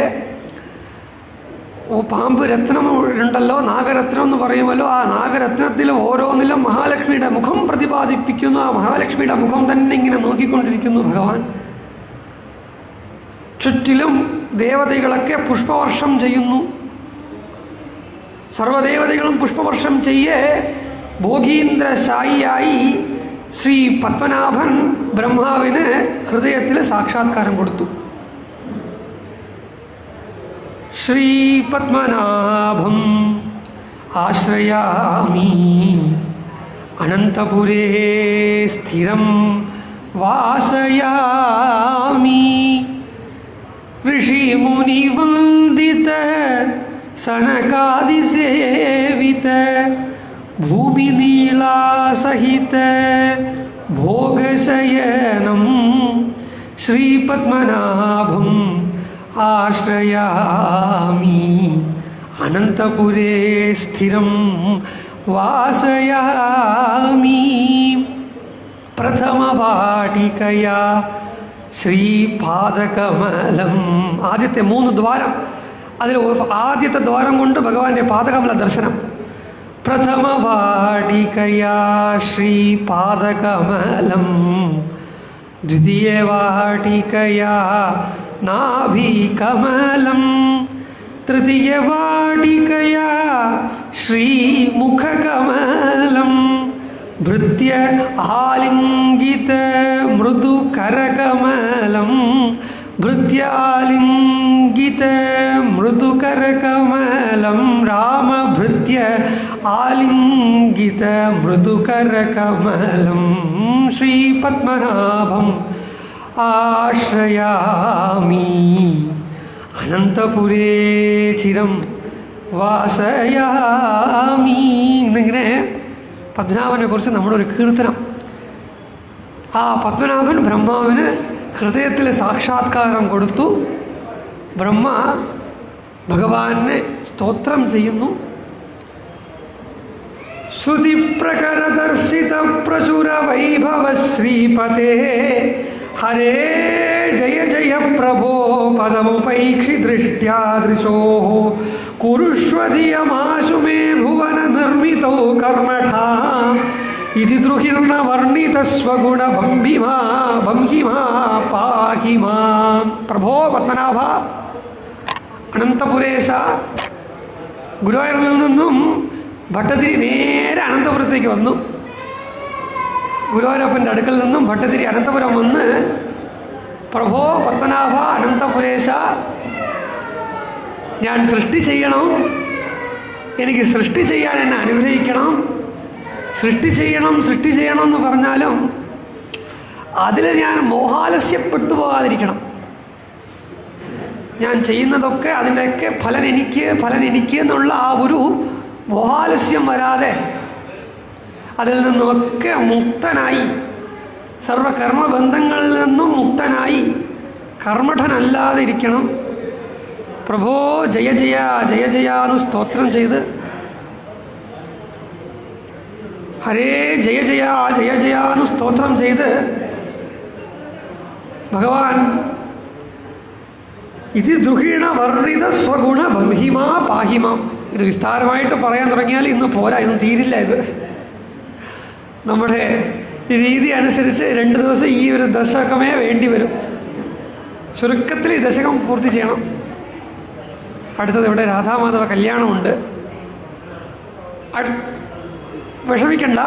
പാമ്പ് രത്നം ഉണ്ടല്ലോ, നാഗരത്നം എന്ന് പറയുമല്ലോ, ആ നാഗരത്നത്തിൽ ഓരോന്നിലും മഹാലക്ഷ്മിയുടെ മുഖം പ്രതിപാദിപ്പിക്കുന്നു. ആ മഹാലക്ഷ്മിയുടെ മുഖം തന്നെ ഇങ്ങനെ നോക്കിക്കൊണ്ടിരിക്കുന്നു ഭഗവാൻ. ചുറ്റിലും ദേവതകളൊക്കെ പുഷ്പവർഷം ചെയ്യുന്നു. സർവദേവതകളും പുഷ്പവർഷം ചെയ്യേ ഭോഗീന്ദ്രശായിയായി ശ്രീ പത്മനാഭൻ ബ്രഹ്മാവിന് ഹൃദയത്തിൽ സാക്ഷാത്കാരം കൊടുത്തു. ശ്രീ പത്മനാഭം ആശ്രയാമി അനന്തപുരേ സ്ഥിരം വാസയാമി. ഋഷിമുനിവന്ദിത സനകാദിസേവിത ഭൂമിനീളാസഹിത ഭോഗശയനം ശ്രീപത്മനാഭം ആശ്രയാമി അനന്തപുരേ സ്ഥിരം വാസയാമി. പ്രഥമവാടികയാ ശ്രീപാദകമലം. ആദ്യത്തെ 3 ദ്വാരം, അതിൽ ആദ്യത്തെ ദ്വാരം കൊണ്ട് ഭഗവാന്റെ പാദകമല ദർശനം. പ്രഥമവാടികയാ ശ്രീപാദകമലം, ദ്വിതീയവാടികയാ നാഭികമലം, തൃതീയവാടികയാ ശ്രീമുഖകമലം, ഭൃത്യ ആലിംഗിത മൃദുകരകമലം, ഭൃത്യാലിംഗിത മൃദുകരകമലം, രാമഭൃത്യ ആലിംഗിത മൃദുകരകമലം, ശ്രീപത്മനാഭം ആശ്രയാമി അനന്തപുരേ ചിരം വാസയാമി. എന്നിങ്ങനെ പത്മനാഭനെ കുറിച്ച് നമ്മുടെ ഒരു കീർത്തനം. ആ പത്മനാഭൻ ബ്രഹ്മാവിന് ഹൃദയത്തിൽ സാക്ഷാത്കാരം കൊടുത്തു. ബ്രഹ്മ ഭഗവാനെ സ്തോത്രം ചെയ്യുന്നു. ശ്രുതിപ്രകരദർശിത പ്രചുര വൈഭവ ശ്രീപതേ ഹരേ ജയ ജയ പ്രഭോ പദമുപൈക്ഷി ദൃഷ്ട്യാദൃശോ കുരുഷ്വധിയമാശു മേ ഭുവന നിർമ്മിതോ കർമ്മഠാ ഇതി ദ്രുഹിർണ വർണ്ണിത സ്വഗുണ ഭംഭിമാ ഭംഹിമാ പാഹിമാ. പ്രഭോ പത്മനാഭ, അനന്തപുരേശ. ഗുരുവായൂരിൽ നിന്നും ഭട്ടതിരി നേരെ അനന്തപുരത്തേക്ക് വന്നു. ഗുരുവായൂരപ്പൻ്റെ അടുക്കൽ നിന്നും ഭട്ടതിരി അനന്തപുരം വന്ന്, പ്രഭോ പത്മനാഭ അനന്തപുരേശ, ഞാൻ സൃഷ്ടി ചെയ്യണം, എനിക്ക് സൃഷ്ടി ചെയ്യാൻ എന്നെ അനുഗ്രഹിക്കണം. സൃഷ്ടി ചെയ്യണം സൃഷ്ടി ചെയ്യണം എന്ന് പറഞ്ഞാലും അതിൽ ഞാൻ മോഹാലസ്യപ്പെട്ടു പോകാതിരിക്കണം. ഞാൻ ചെയ്യുന്നതൊക്കെ അതിൻ്റെയൊക്കെ ഫലൻ എനിക്ക് എന്നുള്ള ആ ഒരു മോഹാലസ്യം വരാതെ അതിൽ നിന്നുമൊക്കെ മുക്തനായി, സർവകർമ്മബന്ധങ്ങളിൽ നിന്നും മുക്തനായി കർമ്മഠനല്ലാതെ ഇരിക്കണം. പ്രഭോ ജയ ജയ ജയ ജയ എന്ന് സ്തോത്രം ചെയ്ത്, ഹരേ ജയ ജയ ജയ ജയ എന്ന് സ്തോത്രം ചെയ്ത് ഭഗവാൻ ഇത് ദ്രുഹീണ വർണ്ണിത സ്വഗുണ ബഹിമാ പാഹിമാം. ഇത് വിസ്താരമായിട്ട് പറയാൻ തുടങ്ങിയാൽ ഇന്ന് പോരാ, ഇന്ന് തീരില്ല. ഇത് നമ്മുടെ രീതി അനുസരിച്ച് 2 ദിവസം ഈ ഒരു ദശകമേ വേണ്ടി വരും. ചുരുക്കത്തിൽ ഈ ദശകം പൂർത്തി ചെയ്യണം. അടുത്തത് ഇവിടെ രാധാമാധവ കല്യാണമുണ്ട്. വിഷമിക്കണ്ട,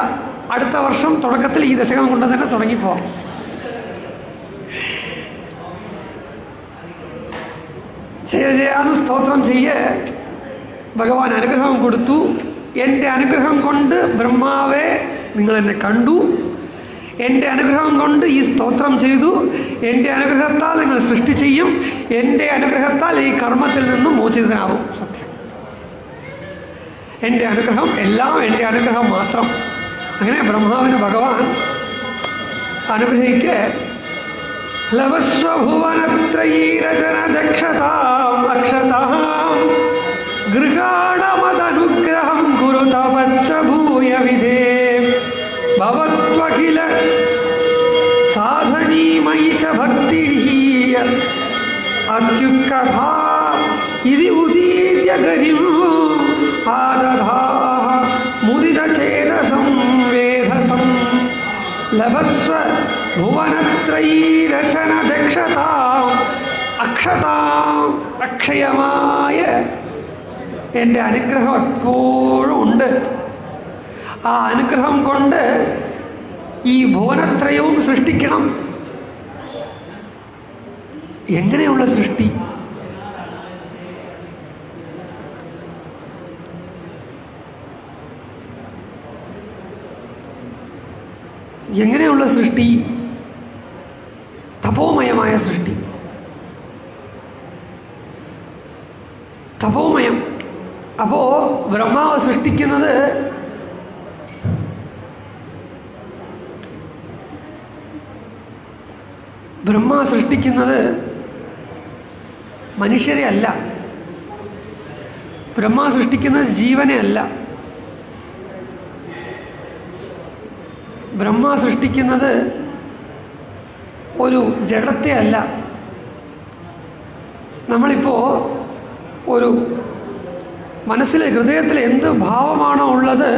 അടുത്ത വർഷം തുടക്കത്തിൽ ഈ ദശകം കൊണ്ട് തന്നെ തുടങ്ങിപ്പോവാം. ജയ ജയാന്ന് സ്തോത്രം ചെയ്യ്. ഭഗവാൻ അനുഗ്രഹം കൊടുത്തു. എൻ്റെ അനുഗ്രഹം കൊണ്ട് ബ്രഹ്മാവെ നിങ്ങളെന്നെ കണ്ടു, എൻ്റെ അനുഗ്രഹം കൊണ്ട് ഈ സ്തോത്രം ചെയ്തു, എൻ്റെ അനുഗ്രഹത്താൽ നിങ്ങൾ സൃഷ്ടി ചെയ്യും, എൻ്റെ അനുഗ്രഹത്താൽ ഈ കർമ്മത്തിൽ നിന്നും മോചിതനാവും. സത്യം, എൻ്റെ അനുഗ്രഹം, എല്ലാം എൻ്റെ അനുഗ്രഹം മാത്രം. അങ്ങനെ ബ്രഹ്മാവിന് ഭഗവാൻ അനുഗ്രഹിക്ക്. ലവസ്വഭുവനത്രയീ രചന ദക്ഷതാം അക്ഷതാം ഗൃഹാണമതനുഗ്രഹം കുരുതവത്സ ഭൂയ വിധേ ഭവത്വഖില സാധനീമയി ച ഭക്തിഃ അത്യുത്കഥാ ഇതി ഉദീര്യ ഗരിം ആദധാഃ മുദിതചേതസം വേധസം. ലഭസ്വ ഭുവനത്രയീ രചന ദക്ഷതാം അക്ഷതാം. അക്ഷയമായ എൻ്റെ അനുഗ്രഹം എപ്പോഴും ഉണ്ട്. ആ അനുഗ്രഹം കൊണ്ട് ഈ ഭുവനത്രയവും സൃഷ്ടിക്കണം. എങ്ങനെയുള്ള സൃഷ്ടി? എങ്ങനെയുള്ള സൃഷ്ടി? തപോമയമായ സൃഷ്ടി. തപോമയം. അപ്പോൾ ബ്രഹ്മാവ് സൃഷ്ടിക്കുന്നത് ബ്രഹ്മ സൃഷ്ടിക്കുന്നത് മനുഷ്യരെ അല്ല, ബ്രഹ്മ സൃഷ്ടിക്കുന്നത് ജീവനെ അല്ല, ബ്രഹ്മ സൃഷ്ടിക്കുന്നത് ഒരു ജഡത്തെ അല്ല. നമ്മളിപ്പോൾ ഒരു മനസ്സിൽ ഹൃദയത്തിൽ എന്ത് ഭാവമാണോ ഉള്ളത്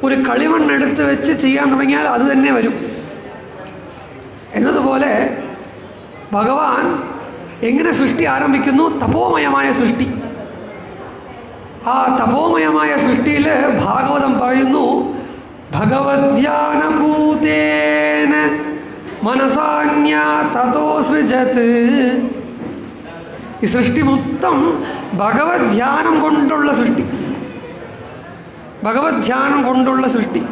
ഒരു കളിമണ്ണെടുത്ത് വെച്ച് ചെയ്യാൻ തുടങ്ങിയാൽ അത് തന്നെ വരും എന്നതുപോലെ ഭഗവാൻ എങ്ങനെ സൃഷ്ടി ആരംഭിക്കുന്നു? തപോമയമായ സൃഷ്ടി. ആ തപോമയമായ സൃഷ്ടിയിൽ ഭാഗവതം പറയുന്നു, ഭഗവദ്ധ്യാനഭൂതേന മനസാന്യ തതോ സൃജത്. ഈ സൃഷ്ടി മൊത്തം ഭഗവത് ധ്യാനം കൊണ്ടുള്ള സൃഷ്ടി, ഭഗവത് ധ്യാനം കൊണ്ടുള്ള സൃഷ്ടി.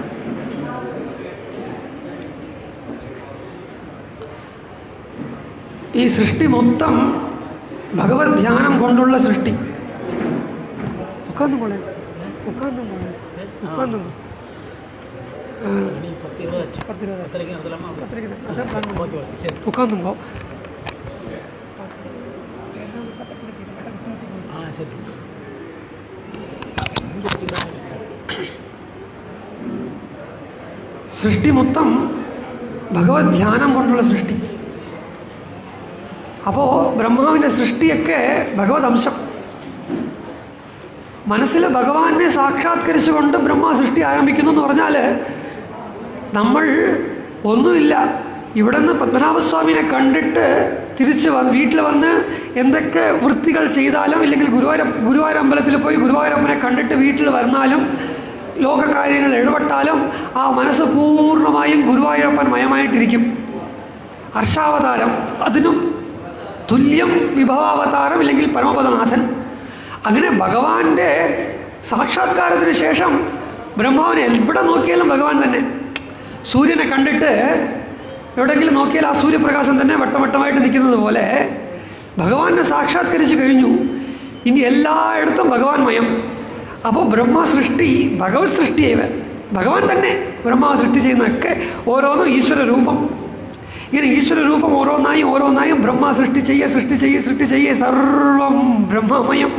ഈ സൃഷ്ടി മൊത്തം ഭഗവത് ധ്യാനം കൊണ്ടുള്ള സൃഷ്ടി. ഉക്കാന്നുങ്കോ സൃഷ്ടി മൊത്തം ഭഗവത് ധ്യാനം കൊണ്ടുള്ള സൃഷ്ടി. അപ്പോൾ ബ്രഹ്മാവിൻ്റെ സൃഷ്ടിയൊക്കെ ഭഗവത് അംശം. മനസ്സിൽ ഭഗവാനെ സാക്ഷാത്കരിച്ചുകൊണ്ട് ബ്രഹ്മ സൃഷ്ടി ആരംഭിക്കുന്നു എന്ന് പറഞ്ഞാൽ നമ്മൾ ഒന്നുമില്ല, ഇവിടെ നിന്ന് പത്മനാഭസ്വാമിനെ കണ്ടിട്ട് തിരിച്ച് വീട്ടിൽ വന്ന് എന്തൊക്കെ വൃത്തികൾ ചെയ്താലും, ഇല്ലെങ്കിൽ ഗുരുവായൂർ അമ്പലത്തിൽ പോയി ഗുരുവായൂരപ്പനെ കണ്ടിട്ട് വീട്ടിൽ വന്നാലും, ലോകകാര്യങ്ങൾ ഇടപെട്ടാലും ആ മനസ്സ് പൂർണ്ണമായും ഗുരുവായൂരപ്പൻ മയമായിട്ടിരിക്കും. ഹർഷാവതാരം അതിനും തുല്യം വിഭവാവതാരം, ഇല്ലെങ്കിൽ പരമപദനാഥൻ. അങ്ങനെ ഭഗവാന്റെ സാക്ഷാത്കാരത്തിന് ശേഷം ബ്രഹ്മാവിനെ എവിടെ നോക്കിയാലും ഭഗവാൻ തന്നെ. സൂര്യനെ കണ്ടിട്ട് എവിടെയെങ്കിലും നോക്കിയാൽ ആ സൂര്യപ്രകാശം തന്നെ വട്ടമായിട്ട് നിൽക്കുന്നത് പോലെ ഭഗവാനെ സാക്ഷാത്കരിച്ച് കഴിഞ്ഞു. ഇനി എല്ലായിടത്തും ഭഗവാൻ മയം. അപ്പോൾ ബ്രഹ്മ സൃഷ്ടി ഭഗവത് സൃഷ്ടിയവ, ഭഗവാൻ തന്നെ ബ്രഹ്മാവ് സൃഷ്ടി ചെയ്യുന്നതൊക്കെ ഓരോന്നും ഈശ്വര രൂപം. ഇങ്ങനെ ഈശ്വര രൂപം ഓരോന്നായും ബ്രഹ്മ സൃഷ്ടി ചെയ്യ സർവം ബ്രഹ്മമയം.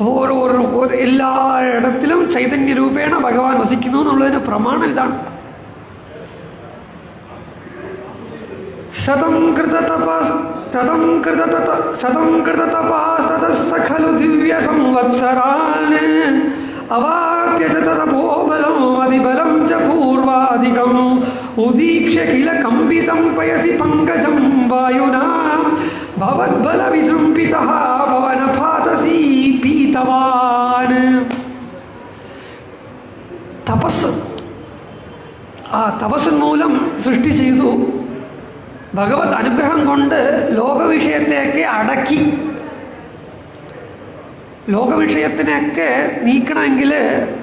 ഓരോരോ എല്ലായിടത്തിലും ചൈതന്യ രൂപേണ ഭഗവാൻ വസിക്കുന്നു എന്നുള്ളതിന് പ്രമാണം ഇതാണ്. ശതം കൃതതപസ്തതഃ ഖലു ദിവ്യ സംവത്സരാൻ അവാപ്യ ച തപോബലം അതിബലം ച പൂർവാധികം ഉദീക്ഷ്യ കില കമ്പിതം പയസി പങ്കജം വായുനാ ഭവദ്ബല വിജൃംഭിതഃ ഭവനഭാതസി പീതവാൻ. തപസ്, ആ തപസ് മൂലം സൃഷ്ടി ചെയ്തു. ഭഗവത് അനുഗ്രഹം കൊണ്ട് ലോകവിഷയത്തെയൊക്കെ അടക്കി. ലോകവിഷയത്തിനെയൊക്കെ നീക്കണമെങ്കിൽ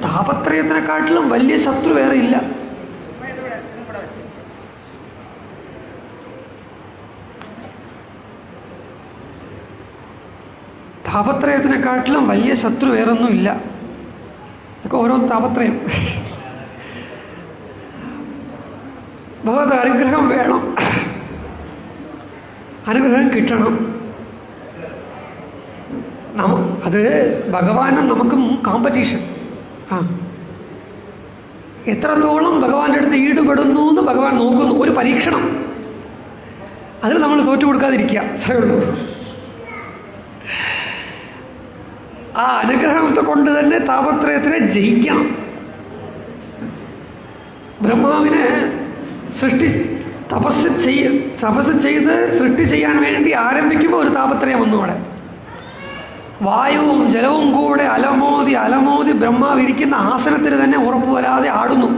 താപത്രയത്തിനെക്കാട്ടിലും വലിയ ശത്രു വേറെ ഇല്ല. താപത്രയത്തിനെക്കാട്ടിലും വലിയ ശത്രു വേറൊന്നുമില്ല. ഇതൊക്കെ ഓരോ താപത്രയം. ഭഗവത് അനുഗ്രഹം വേണം, അനുഗ്രഹം കിട്ടണം. അത് ഭഗവാനും നമുക്കും കോമ്പറ്റീഷൻ. എത്രത്തോളം ഭഗവാന്റെ അടുത്ത് ഈടുപെടുന്നു എന്ന് ഭഗവാൻ നോക്കുന്നു. ഒരു പരീക്ഷണം, അതിൽ നമ്മൾ തോറ്റു കൊടുക്കാതിരിക്കുക, അത്രയേ ഉള്ളൂ. ആ അനുഗ്രഹത്തെ കൊണ്ട് തന്നെ താപത്രയത്തിനെ ജയിക്കണം. ബ്രഹ്മാവിനെ തപസ് ചെയ്ത് സൃഷ്ടി ചെയ്യാൻ വേണ്ടി ആരംഭിക്കുമ്പോൾ ഒരു താപത്രയം വന്നു. അവിടെ വായുവും ജലവും കൂടെ അലമോതി ബ്രഹ്മാവ് ഇരിക്കുന്ന ആസനത്തിന് തന്നെ ഉറപ്പ് വരാതെ ആടുന്നു.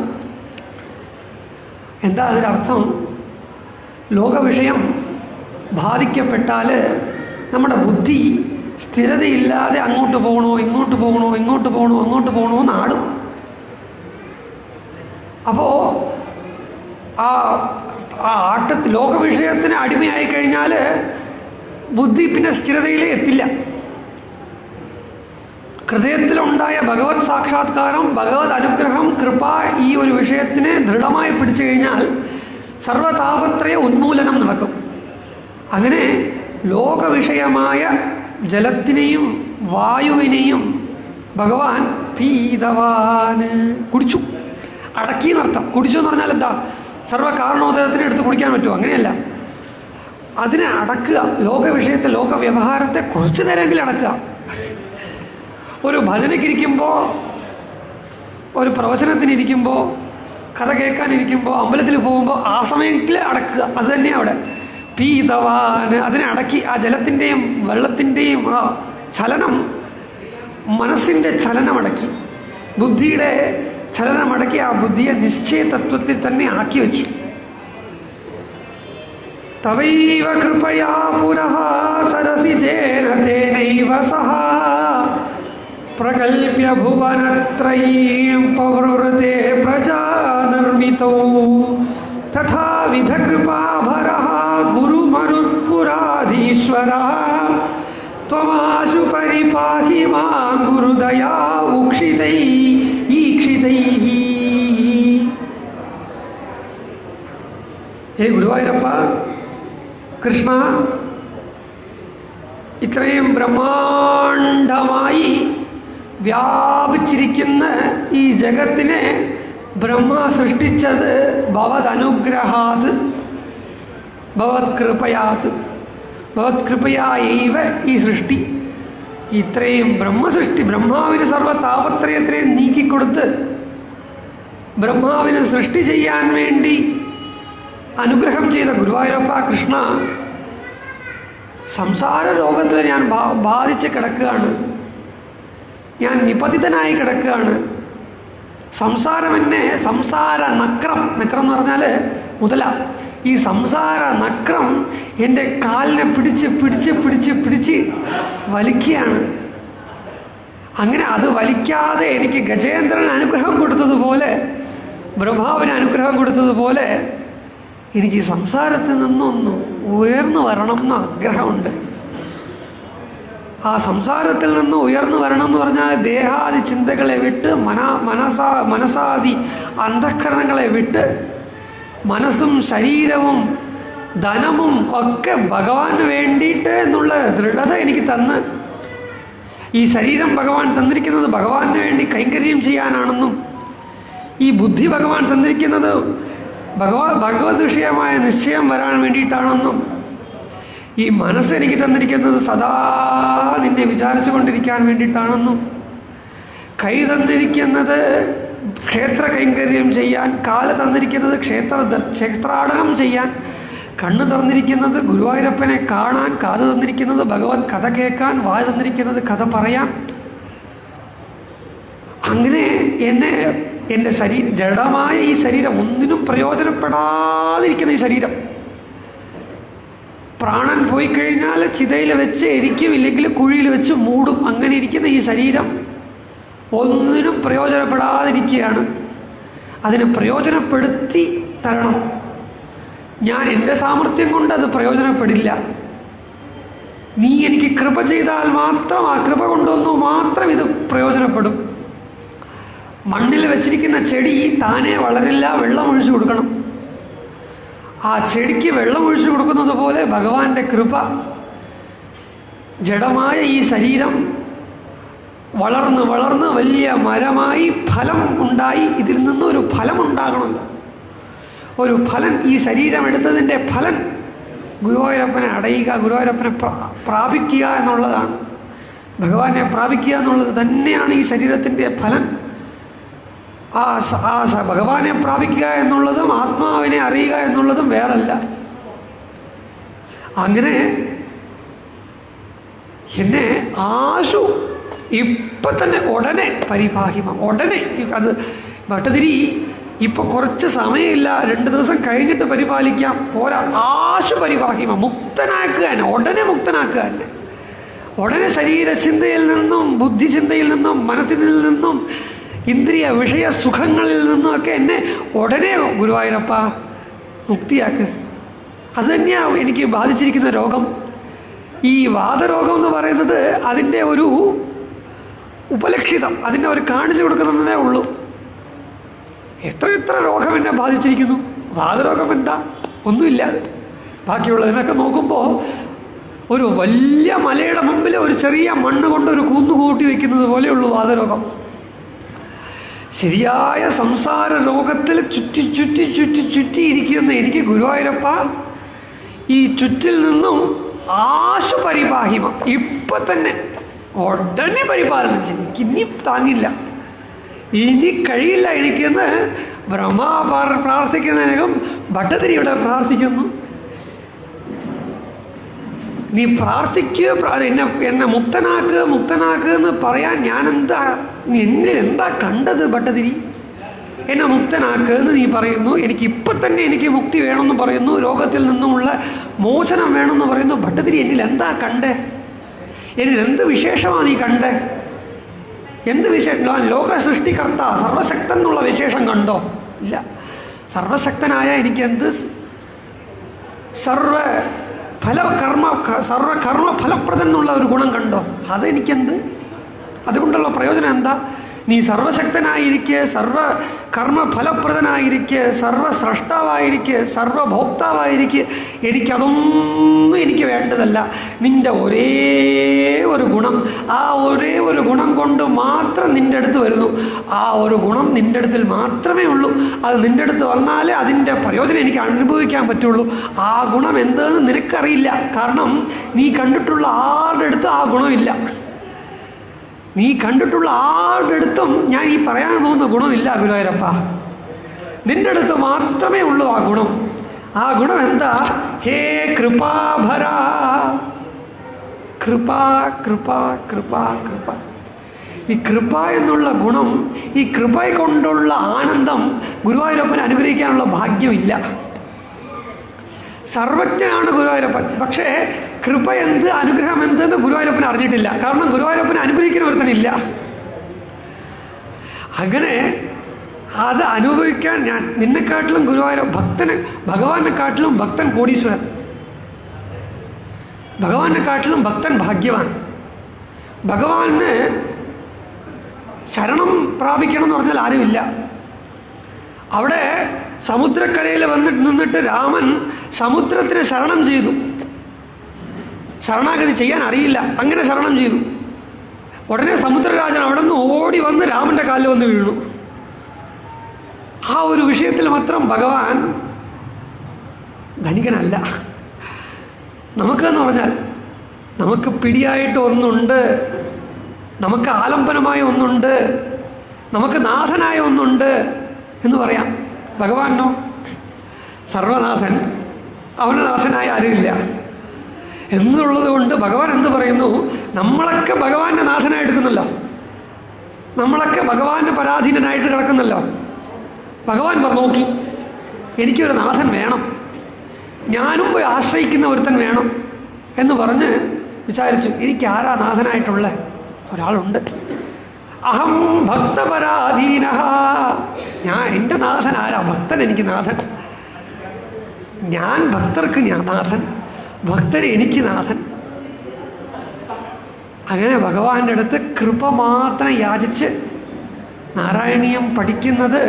എന്താ അതിനർത്ഥം? ലോകവിഷയം ബാധിക്കപ്പെട്ടാൽ നമ്മുടെ ബുദ്ധി സ്ഥിരതയില്ലാതെ അങ്ങോട്ട് പോകണോ എന്ന് ആടും. അപ്പോൾ ആ ആട്ടത്തിൽ ലോകവിഷയത്തിന് അടിമയായി കഴിഞ്ഞാൽ ബുദ്ധി പിന്നെ സ്ഥിരതയിലേ എത്തില്ല. ഹൃദയത്തിലുണ്ടായ ഭഗവത് സാക്ഷാത്കാരം, ഭഗവത് അനുഗ്രഹം, കൃപ ഈ ഒരു വിഷയത്തിനെ ദൃഢമായി പിടിച്ചു കഴിഞ്ഞാൽ സർവതാപത്രയ ഉന്മൂലനം നടക്കും. അങ്ങനെ ലോകവിഷയമായ ജലത്തിനെയും വായുവിനെയും ഭഗവാൻ പീതവാന് കുടിച്ചു, അടക്കി എന്നർത്ഥം. കുടിച്ചു എന്ന് പറഞ്ഞാൽ എന്താ? സർവ്വകാരണോദയത്തിനെ എടുത്ത് കുടിക്കാൻ പറ്റുമോ? അങ്ങനെയല്ല, അതിനെ അടക്കുക. ലോകവിഷയത്തെ, ലോകവ്യവഹാരത്തെ കുറച്ചു നേരമെങ്കിലും അടക്കുക. ഒരു ഭജനയ്ക്കിരിക്കുമ്പോൾ, ഒരു പ്രവചനത്തിനിരിക്കുമ്പോൾ, കഥ കേൾക്കാനിരിക്കുമ്പോൾ, അമ്പലത്തിൽ പോകുമ്പോൾ ആ സമയത്തിൽ അടക്കുക. അത് തന്നെയാണ് അവിടെ പീതവാന്. അതിനെ അടക്കി. ആ ജലത്തിൻ്റെയും വെള്ളത്തിൻ്റെയും ആ ചലനം, മനസ്സിൻ്റെ ചലനമടക്കി, ബുദ്ധിയുടെ ചലനമടക്കി ആ ബുദ്ധിയെ നിശ്ചയതത്വത്തിൽ തന്നെ ആക്കി വെച്ചു. തവൈവ കൃപയാ പുനഃ സരസിജേന തേനൈവ സഹ പ്രകൽപ്യ ഭുവനത്രയീം പവൃവൃതേ പ്രജാ നിർമ്മിതോ തഥാവിധ കൃപാഭരഃ ഗുരുമരുത്പുരാധീശ്വരഃ ത്വമാശു പരിപാഹി മാം ഗുരുദയാ ഈക്ഷിതൈഃ. ഹേ ഗുരുവായൂരപ്പ, കൃഷ്ണ, ഇത്രയും ബ്രഹ്മാണ്ഡമായി വ്യാപിച്ചിരിക്കുന്ന ഈ ജഗത്തിനെ ബ്രഹ്മ സൃഷ്ടിച്ചത് ഭവദനുഗ്രഹാത്, ഭവത്കൃപയാത്, ഭവത്കൃപയായൈവ ഈ സൃഷ്ടി. ഇത്രയും ബ്രഹ്മസൃഷ്ടി, ബ്രഹ്മാവിന് സർവ്വതാപത്രയത്തെയും നീക്കിക്കൊടുത്ത് ബ്രഹ്മാവിന് സൃഷ്ടി ചെയ്യാൻ വേണ്ടി അനുഗ്രഹം ചെയ്ത ഗുരുവായൂരപ്പ കൃഷ്ണ, സംസാര രോഗത്തിൽ ഞാൻ ബാധിച്ച് കിടക്കുകയാണ്. ഞാൻ നിപതിതനായി കിടക്കുകയാണ്. സംസാരം എന്നെ, സംസാര നക്രം, നക്രം എന്ന് പറഞ്ഞാൽ മുതല, ഈ സംസാര നക്രം എൻ്റെ കാലിനെ പിടിച്ച് പിടിച്ച് പിടിച്ച് പിടിച്ച് വലിക്കുകയാണ്. അങ്ങനെ അത് വലിക്കാതെ എനിക്ക് ഗജേന്ദ്രൻ അനുഗ്രഹം കൊടുത്തതുപോലെ, ബ്രഹ്മാവിന് അനുഗ്രഹം കൊടുത്തതുപോലെ എനിക്ക് ഈ സംസാരത്തിൽ നിന്നൊന്ന് ഉയർന്നു വരണം എന്ന് ആഗ്രഹമുണ്ട്. ആ സംസാരത്തിൽ നിന്ന് ഉയർന്നു വരണം എന്ന് പറഞ്ഞാൽ ദേഹാദി ചിന്തകളെ വിട്ട്, മനസാദി അന്ധഃകരണങ്ങളെ വിട്ട്, മനസ്സും ശരീരവും ധനവും ഒക്കെ ഭഗവാന് വേണ്ടിയിട്ട് എന്നുള്ള ദൃഢത എനിക്ക് തന്ന്, ഈ ശരീരം ഭഗവാൻ തന്നിരിക്കുന്നത് ഭഗവാന് വേണ്ടി കൈങ്കര്യം ചെയ്യാനാണെന്നും, ഈ ബുദ്ധി ഭഗവാൻ തന്നിരിക്കുന്നത് ഭഗവത് വിഷയമായ നിശ്ചയം വരാൻ വേണ്ടിയിട്ടാണെന്നും, ഈ മനസ്സ് എനിക്ക് തന്നിരിക്കുന്നത് സദാ നിന്നെ വിചാരിച്ചു കൊണ്ടിരിക്കാൻ വേണ്ടിയിട്ടാണെന്നും, കൈ തന്നിരിക്കുന്നത് ക്ഷേത്ര കൈങ്കര്യം ചെയ്യാൻ, കാല് തന്നിരിക്കുന്നത് ക്ഷേത്രാടനം ചെയ്യാൻ, കണ്ണ് തന്നിരിക്കുന്നത് ഗുരുവായൂരപ്പനെ കാണാൻ, കാത് തന്നിരിക്കുന്നത് ഭഗവത് കഥ കേൾക്കാൻ, വായ തന്നിരിക്കുന്നത് കഥ പറയാൻ. അങ്ങനെ എൻ്റെ ജഡമായ ഈ ശരീരം, ഒന്നിനും പ്രയോജനപ്പെടാതിരിക്കുന്ന ഈ ശരീരം, പ്രാണൻ പോയി കഴിഞ്ഞാൽ ചിതയിൽ വെച്ച് എരിക്കും, ഇല്ലെങ്കിൽ കുഴിയിൽ വെച്ച് മൂടും. അങ്ങനെ ഇരിക്കുന്ന ഈ ശരീരം ഒന്നിനും പ്രയോജനപ്പെടാതിരിക്കുകയാണ്. അതിനെ പ്രയോജനപ്പെടുത്തി തരണം. ഞാൻ എൻ്റെ സാമർഥ്യം കൊണ്ട് അത് പ്രയോജനപ്പെടില്ല. നീ എനിക്ക് കൃപ ചെയ്താൽ മാത്രം, ആ കൃപ കൊണ്ടൊന്നു മാത്രം ഇത് പ്രയോജനപ്പെടും. മണ്ണിൽ വെച്ചിരിക്കുന്ന ചെടി താനെ വളരില്ല, വെള്ളം ഒഴിച്ചു കൊടുക്കണം. ആ ചെടിക്ക് വെള്ളം ഒഴിച്ചു കൊടുക്കുന്നത് പോലെ ഭഗവാന്റെ കൃപ, ജഡമായ ഈ ശരീരം വളർന്ന് വളർന്ന് വലിയ മരമായി ഫലം ഉണ്ടായി. ഇതിൽ നിന്ന് ഒരു ഫലം ഉണ്ടാകണമല്ലോ, ഒരു ഫലൻ. ഈ ശരീരം എടുത്തതിൻ്റെ ഫലൻ ഗുരുവായൂരപ്പനെ അടയുക, ഗുരുവായൂരപ്പനെ പ്രാപിക്കുക എന്നുള്ളതാണ്. ഭഗവാനെ പ്രാപിക്കുക എന്നുള്ളത് തന്നെയാണ് ഈ ശരീരത്തിൻ്റെ ഫലൻ. ആ ഭഗവാനെ പ്രാപിക്കുക എന്നുള്ളതും ആത്മാവിനെ അറിയുക എന്നുള്ളതും വേറല്ല. അങ്ങനെ എന്നെ ആശു ഇപ്പം തന്നെ ഉടനെ പരിപാഹിമം, ഉടനെ അത് ഭട്ടതിരി ഇപ്പോൾ കുറച്ച് സമയമില്ല, 2 ദിവസം കഴിഞ്ഞിട്ട് പരിപാലിക്കാം, പോരാ, ആശു പരിപാഹിമ, മുക്തനാക്കുക തന്നെ, ഉടനെ മുക്തനാക്കുക തന്നെ. ഉടനെ ശരീരചിന്തയിൽ നിന്നും, ബുദ്ധിചിന്തയിൽ നിന്നും, മനസ്സിൽ നിന്നും, ഇന്ദ്രിയ വിഷയ സുഖങ്ങളിൽ നിന്നുമൊക്കെ എന്നെ ഉടനെ ഗുരുവായൂരപ്പ മുക്തിയാക്ക്. അത് തന്നെയാണ് എനിക്ക് ബാധിച്ചിരിക്കുന്ന രോഗം. ഈ വാതരോഗം എന്ന് പറയുന്നത് അതിൻ്റെ ഒരു ഉപലക്ഷിതം, അതിൻ്റെ ഒരു കാണിച്ചു കൊടുക്കുന്നതേ ഉള്ളൂ. എത്ര രോഗം എന്നെ ബാധിച്ചിരിക്കുന്നു. വാതരോഗം എന്താ? ഒന്നുമില്ല. ബാക്കിയുള്ളതിനൊക്കെ നോക്കുമ്പോൾ ഒരു വലിയ മലയുടെ മുമ്പിൽ ഒരു ചെറിയ മണ്ണ് കൊണ്ട് ഒരു കൂന്നു കൂട്ടി വയ്ക്കുന്നത് പോലെയുള്ളൂ വാതരോഗം. ശരിയായ സംസാര രോഗത്തിൽ ചുറ്റി ചുറ്റി ചുറ്റി ചുറ്റിയിരിക്കുന്ന എനിക്ക് ഗുരുവായൂരപ്പ ഈ ചുറ്റിൽ നിന്നും ആശു പരിപാഹിമ ഇപ്പം തന്നെ ഉടനെ പരിപാലനം ചെയ്യും. എനിക്ക് ഇനി താങ്ങില്ല, ഇനി കഴിയില്ല എനിക്കെന്ന് ബ്രഹ്മ പ്രാർത്ഥിക്കുന്നതിനകം ഭട്ടതിരി ഇവിടെ പ്രാർത്ഥിക്കുന്നു. നീ പ്രാർത്ഥിക്കുക, എന്നെ മുക്തനാക്ക് എന്ന് പറയാൻ ഞാനെന്താ, നീ എന്നിൽ എന്താ കണ്ടത് ഭട്ടതിരി? എന്നെ മുക്തനാക്ക് എന്ന് നീ പറയുന്നു. എനിക്കിപ്പം തന്നെ എനിക്ക് മുക്തി വേണമെന്ന് പറയുന്നു, രോഗത്തിൽ നിന്നുമുള്ള മോചനം വേണമെന്ന് പറയുന്നു. ഭട്ടതിരി എന്നിൽ എന്താ കണ്ടേ? എന്നിൽ എന്ത് വിശേഷമാണ് നീ കണ്ടേ? എന്ത് വിശേഷം? ലോക സൃഷ്ടികർത്ത സർവശക്തൻ എന്നുള്ള വിശേഷം കണ്ടോ? ഇല്ല. സർവശക്തനായ എനിക്കെന്ത് സർവകർമ്മ ഫലപ്രദം എന്നുള്ള ഒരു ഗുണം കണ്ടോ? അതെനിക്കെന്ത്? അതുകൊണ്ടുള്ള പ്രയോജനം എന്താ? നീ സർവശക്തനായിരിക്കെ, സർവകർമ്മ ഫലപ്രദനായിരിക്കെ, സർവസ്രഷ്ടാവായിരിക്കെ, സർവഭോക്താവായിരിക്കെ, എനിക്കതൊന്നും എനിക്ക് വേണ്ടതല്ല. നിൻ്റെ ഒരേ ഒരു ഗുണം, ആ ഒരേ ഒരു ഗുണം കൊണ്ട് മാത്രം നിൻ്റെ അടുത്ത് വരുന്നു. ആ ഒരു ഗുണം നിൻ്റെ അടുത്തിൽ മാത്രമേ ഉള്ളൂ. അത് നിൻ്റെ അടുത്ത് വന്നാലേ അതിൻ്റെ പ്രയോജനം എനിക്ക് അനുഭവിക്കാൻ പറ്റുള്ളൂ. ആ ഗുണം എന്തെന്ന് നിനക്കറിയില്ല. കാരണം നീ കണ്ടിട്ടുള്ള ആരുടെ അടുത്തും ആ ഗുണമില്ല. നീ കണ്ടിട്ടുള്ള ആരുടെ അടുത്തും ഞാൻ ഈ പറയാൻ പോകുന്ന ഗുണമില്ല ഗുരുവായൂരപ്പ. നിൻ്റെ അടുത്ത് മാത്രമേ ഉള്ളൂ ആ ഗുണം. ആ ഗുണം എന്താ? ഹേ കൃപാഭര, കൃപ കൃപ കൃപ കൃപ. ഈ കൃപ എന്നുള്ള ഗുണം, ഈ കൃപ കൊണ്ടുള്ള ആനന്ദം ഗുരുവായൂരപ്പനെ അനുഗ്രഹിക്കാനുള്ള ഭാഗ്യമില്ല. സർവജ്ഞനാണ് ഗുരുവായൂരപ്പൻ, പക്ഷേ കൃപ എന്ത്, അനുഗ്രഹം എന്തെന്ന് ഗുരുവായൂരപ്പൻ അറിഞ്ഞിട്ടില്ല. കാരണം ഗുരുവായൂരപ്പനെ അനുഗ്രഹിക്കുന്ന ഒരുത്തനില്ല. അങ്ങനെ അത് അനുഭവിക്കാൻ ഞാൻ നിന്നെക്കാട്ടിലും ഭഗവാനെക്കാട്ടിലും ഭക്തൻ കോടീശ്വരൻ, ഭഗവാനെക്കാട്ടിലും ഭക്തൻ ഭാഗ്യവാൻ. ഭഗവാന് ശരണം പ്രാപിക്കണം എന്ന് പറഞ്ഞാൽ ആരുമില്ല. അവിടെ സമുദ്രക്കരയിൽ നിന്നിട്ട് രാമൻ സമുദ്രത്തിന് ശരണം ചെയ്തു. ശരണാഗതി ചെയ്യാൻ അറിയില്ല, അങ്ങനെ ശരണം ചെയ്തു. ഉടനെ സമുദ്രരാജൻ അവിടെ നിന്ന് ഓടി വന്ന് രാമൻ്റെ കാലിൽ വന്ന് വീണു. ആ ഒരു വിഷയത്തിൽ മാത്രം ഭഗവാൻ ധനികനല്ല. നമുക്കെന്ന് പറഞ്ഞാൽ നമുക്ക് പിടിയായിട്ട് ഒന്നുണ്ട്, നമുക്ക് ആലംബനമായ ഒന്നുണ്ട്, നമുക്ക് നാഥനായ ഒന്നുണ്ട് എന്ന് പറയാം. ഭഗവാനോ സർവനാഥൻ, അവന് നാഥനായ ആരുമില്ല എന്നുള്ളത് കൊണ്ട് ഭഗവാൻ എന്ത് പറയുന്നു? നമ്മളൊക്കെ ഭഗവാന്റെ നാഥനായെടുക്കുന്നല്ലോ, നമ്മളൊക്കെ ഭഗവാന്റെ പരാധീനനായിട്ട് കിടക്കുന്നല്ലോ. ഭഗവാൻ നോക്കി, എനിക്കൊരു നാഥൻ വേണം, ഞാനും പോയി ആശ്രയിക്കുന്ന ഒരുത്തൻ വേണം എന്ന് പറഞ്ഞ് വിചാരിച്ചു. എനിക്ക് ആരാ നാഥനായിട്ടുള്ള ഒരാളുണ്ട്. അഹം ഭക്തപരാധീന, ഞാൻ എൻ്റെ നാഥൻ ആരാ? ഭക്തൻ എനിക്ക് നാഥൻ. ഞാൻ ഭക്തർക്ക് ഞാൻ നാഥൻ, ഭക്തർ എനിക്ക് നാഥൻ. അങ്ങനെ ഭഗവാന്റെ അടുത്ത് കൃപ മാത്രം യാചിച്ച് നാരായണീയം പഠിക്കുന്നത്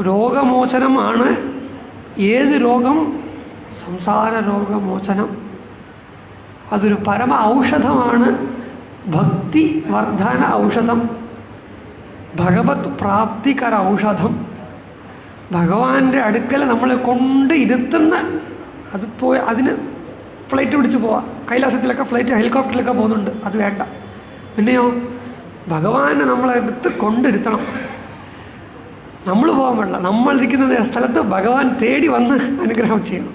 രോഗമോചനമാണ്. ഏത് രോഗം? സംസാര രോഗമോചനം. അതൊരു പരമ ഔഷധമാണ്. ഭക്തി വർദ്ധന ഔഷധം, ഭഗവത് പ്രാപ്തികര ഔഷധം. ഭഗവാന്റെ അടുക്കൽ നമ്മളെ കൊണ്ട് ഇരുത്തുന്ന, അത് പോയി അതിന് ഫ്ലൈറ്റ് പിടിച്ച് പോവാം. കൈലാസത്തിലൊക്കെ ഫ്ലൈറ്റ്, ഹെലികോപ്റ്ററിലൊക്കെ പോകുന്നുണ്ട്, അത് വേണ്ട. പിന്നെയോ ഭഗവാനെ നമ്മളെടുത്ത് കൊണ്ടിരുത്തണം. നമ്മൾ പോകാൻ പാടില്ല, നമ്മളിരിക്കുന്ന സ്ഥലത്ത് ഭഗവാൻ തേടി വന്ന് അനുഗ്രഹം ചെയ്യണം.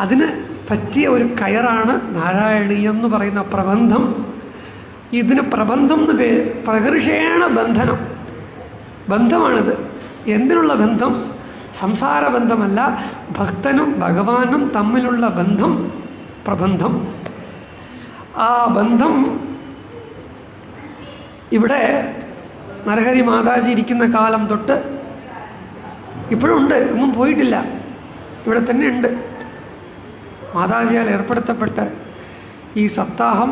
അതിന് പറ്റിയ ഒരു കയറാണ് നാരായണീയം എന്ന് പറയുന്ന പ്രബന്ധം. ഇതിന് പ്രബന്ധം എന്ന് പേര്. പ്രകർഷേണ ബന്ധനം, ബന്ധമാണിത്. എന്തിനുള്ള ബന്ധം? സംസാര ബന്ധമല്ല, ഭക്തനും ഭഗവാനും തമ്മിലുള്ള ബന്ധം പ്രബന്ധം. ആ ബന്ധം ഇവിടെ നരഹരി മാതാജി ഇരിക്കുന്ന കാലം തൊട്ട് ഇപ്പോഴും ഉണ്ട്, ഒന്നും പോയിട്ടില്ല, ഇവിടെ തന്നെ ഉണ്ട്. മാതാജിയാൽ ഏർപ്പെടുത്തപ്പെട്ട ഈ സപ്താഹം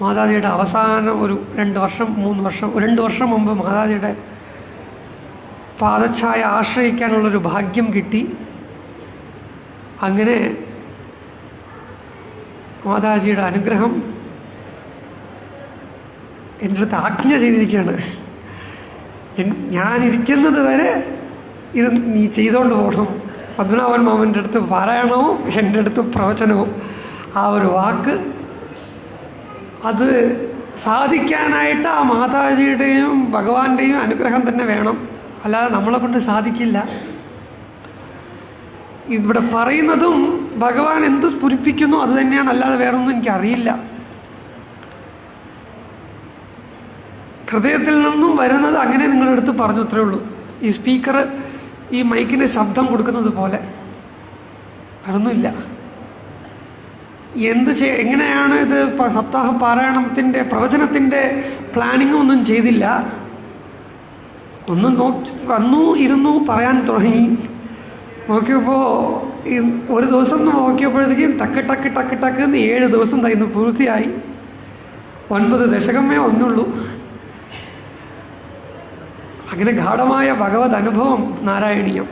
മാതാജിയുടെ അവസാനം ഒരു 2 വർഷം 3 വർഷം 2 വർഷം മുമ്പ് മാതാജിയുടെ പാദഛായ ആശ്രയിക്കാനുള്ളൊരു ഭാഗ്യം കിട്ടി. അങ്ങനെ മാതാജിയുടെ അനുഗ്രഹം എൻ്റെ അടുത്ത് ആജ്ഞ ചെയ്തിരിക്കുകയാണ്. ഞാനിരിക്കുന്നത് വരെ ഇത് നീ ചെയ്തുകൊണ്ട് പോകണം. പത്മനാഭൻ മാമൻ്റെ അടുത്ത് പാരായണവും എൻ്റെ അടുത്ത് പ്രവചനവും. ആ ഒരു വാക്ക് അത് സാധിക്കാനായിട്ട് ആ മാതാജിയുടെയും ഭഗവാന്റെയും അനുഗ്രഹം തന്നെ വേണം, അല്ലാതെ നമ്മളെ കൊണ്ട് സാധിക്കില്ല. ഇവിടെ പറയുന്നതും ഭഗവാൻ എന്ത് സ്ഫുരിപ്പിക്കുന്നു അത് തന്നെയാണ്, അല്ലാതെ വേറൊന്നും എനിക്കറിയില്ല. ഹൃദയത്തിൽ നിന്നും വരുന്നത് അങ്ങനെ നിങ്ങളുടെ അടുത്ത് പറഞ്ഞു, അത്രേ ഉള്ളൂ. ഈ സ്പീക്കർ ഈ മൈക്കിന് ശബ്ദം കൊടുക്കുന്നത് പോലെ അതൊന്നുമില്ല. എങ്ങനെയാണ് ഇത് സപ്താഹ പാരായണത്തിൻ്റെ പ്രവചനത്തിൻ്റെ പ്ലാനിങ് ഒന്നും ചെയ്തില്ല. ഒന്നും വന്നു ഇരുന്നു പറയാൻ തുടങ്ങി. നോക്കിയപ്പോൾ ഒരു ദിവസം നോക്കിയപ്പോഴത്തേക്കും ടക്ക് ടക്ക് ടക്ക് ടക്ക് എന്ന് 7 ദിവസം തയ്യുന്നു പൂർത്തിയായി. 9 ദശകമേ ഒന്നുള്ളൂ. അങ്ങനെ ഗാഠമായ ഭഗവത് അനുഭവം നാരായണീയം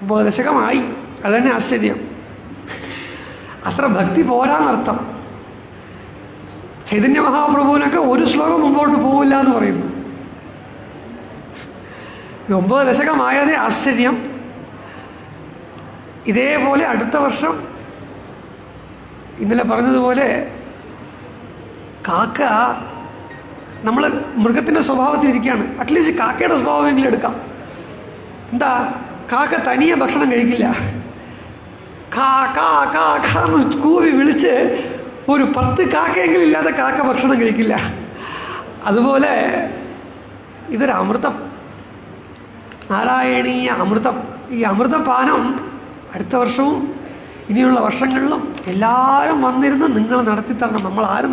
9 ദശകമായി. അതുതന്നെ ആശ്ചര്യം. അത്ര ഭക്തി പോരാന്നർത്ഥം. ചൈതന്യ മഹാപ്രഭുവിനൊക്കെ ഒരു ശ്ലോകം മുമ്പോട്ട് പോവില്ല എന്ന് പറയുന്നു. 9 ദശകമായതേ ആശ്ചര്യം. ഇതേപോലെ അടുത്ത വർഷം ഇന്നലെ പറഞ്ഞതുപോലെ കാക്ക, നമ്മൾ മൃഗത്തിൻ്റെ സ്വഭാവത്തിലിരിക്കുകയാണ്. അറ്റ്ലീസ്റ്റ് കാക്കയുടെ സ്വഭാവമെങ്കിലും എടുക്കാം. എന്താ, കാക്ക തനിയെ ഭക്ഷണം കഴിക്കില്ല. കാ കാ കാ കാ എന്ന് കൂവി വിളിച്ച് ഒരു 10 കാക്കയെങ്കിലും ഇല്ലാതെ കാക്ക ഭക്ഷണം കഴിക്കില്ല. അതുപോലെ ഇതൊരു അമൃതം, നാരായണീയ അമൃതം. ഈ അമൃതപാനം അടുത്ത വർഷവും ഇനിയുള്ള വർഷങ്ങളിലും എല്ലാവരും വന്നിരുന്ന് നിങ്ങൾ നടത്തിത്തരണം. നമ്മളാരും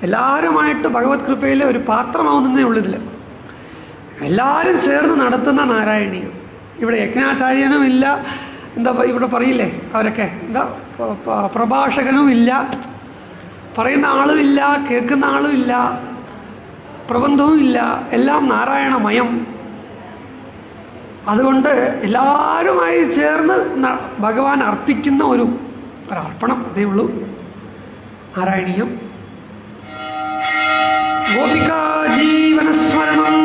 എല്ലാവരുമായിട്ട് ഭഗവത് കൃപയിലെ ഒരു പാത്രമാവുന്നതേ ഉള്ളതിൽ എല്ലാവരും ചേർന്ന് നടത്തുന്ന നാരായണീയം. ഇവിടെ യജ്ഞാചാര്യനും ഇല്ല, എന്താ ഇവിടെ പറയില്ലേ അവരൊക്കെ, എന്താ പ്രഭാഷകനും ഇല്ല, പറയുന്ന ആളുമില്ല, കേൾക്കുന്ന ആളുമില്ല, പ്രബന്ധവും ഇല്ല, എല്ലാം നാരായണമയം. അതുകൊണ്ട് എല്ലാവരുമായി ചേർന്ന് ഭഗവാൻ അർപ്പിക്കുന്ന ഒരു അർപ്പണം, അതേ ഉള്ളൂ നാരായണീയം. ഗോപികാ ജീവനസ്മരണം.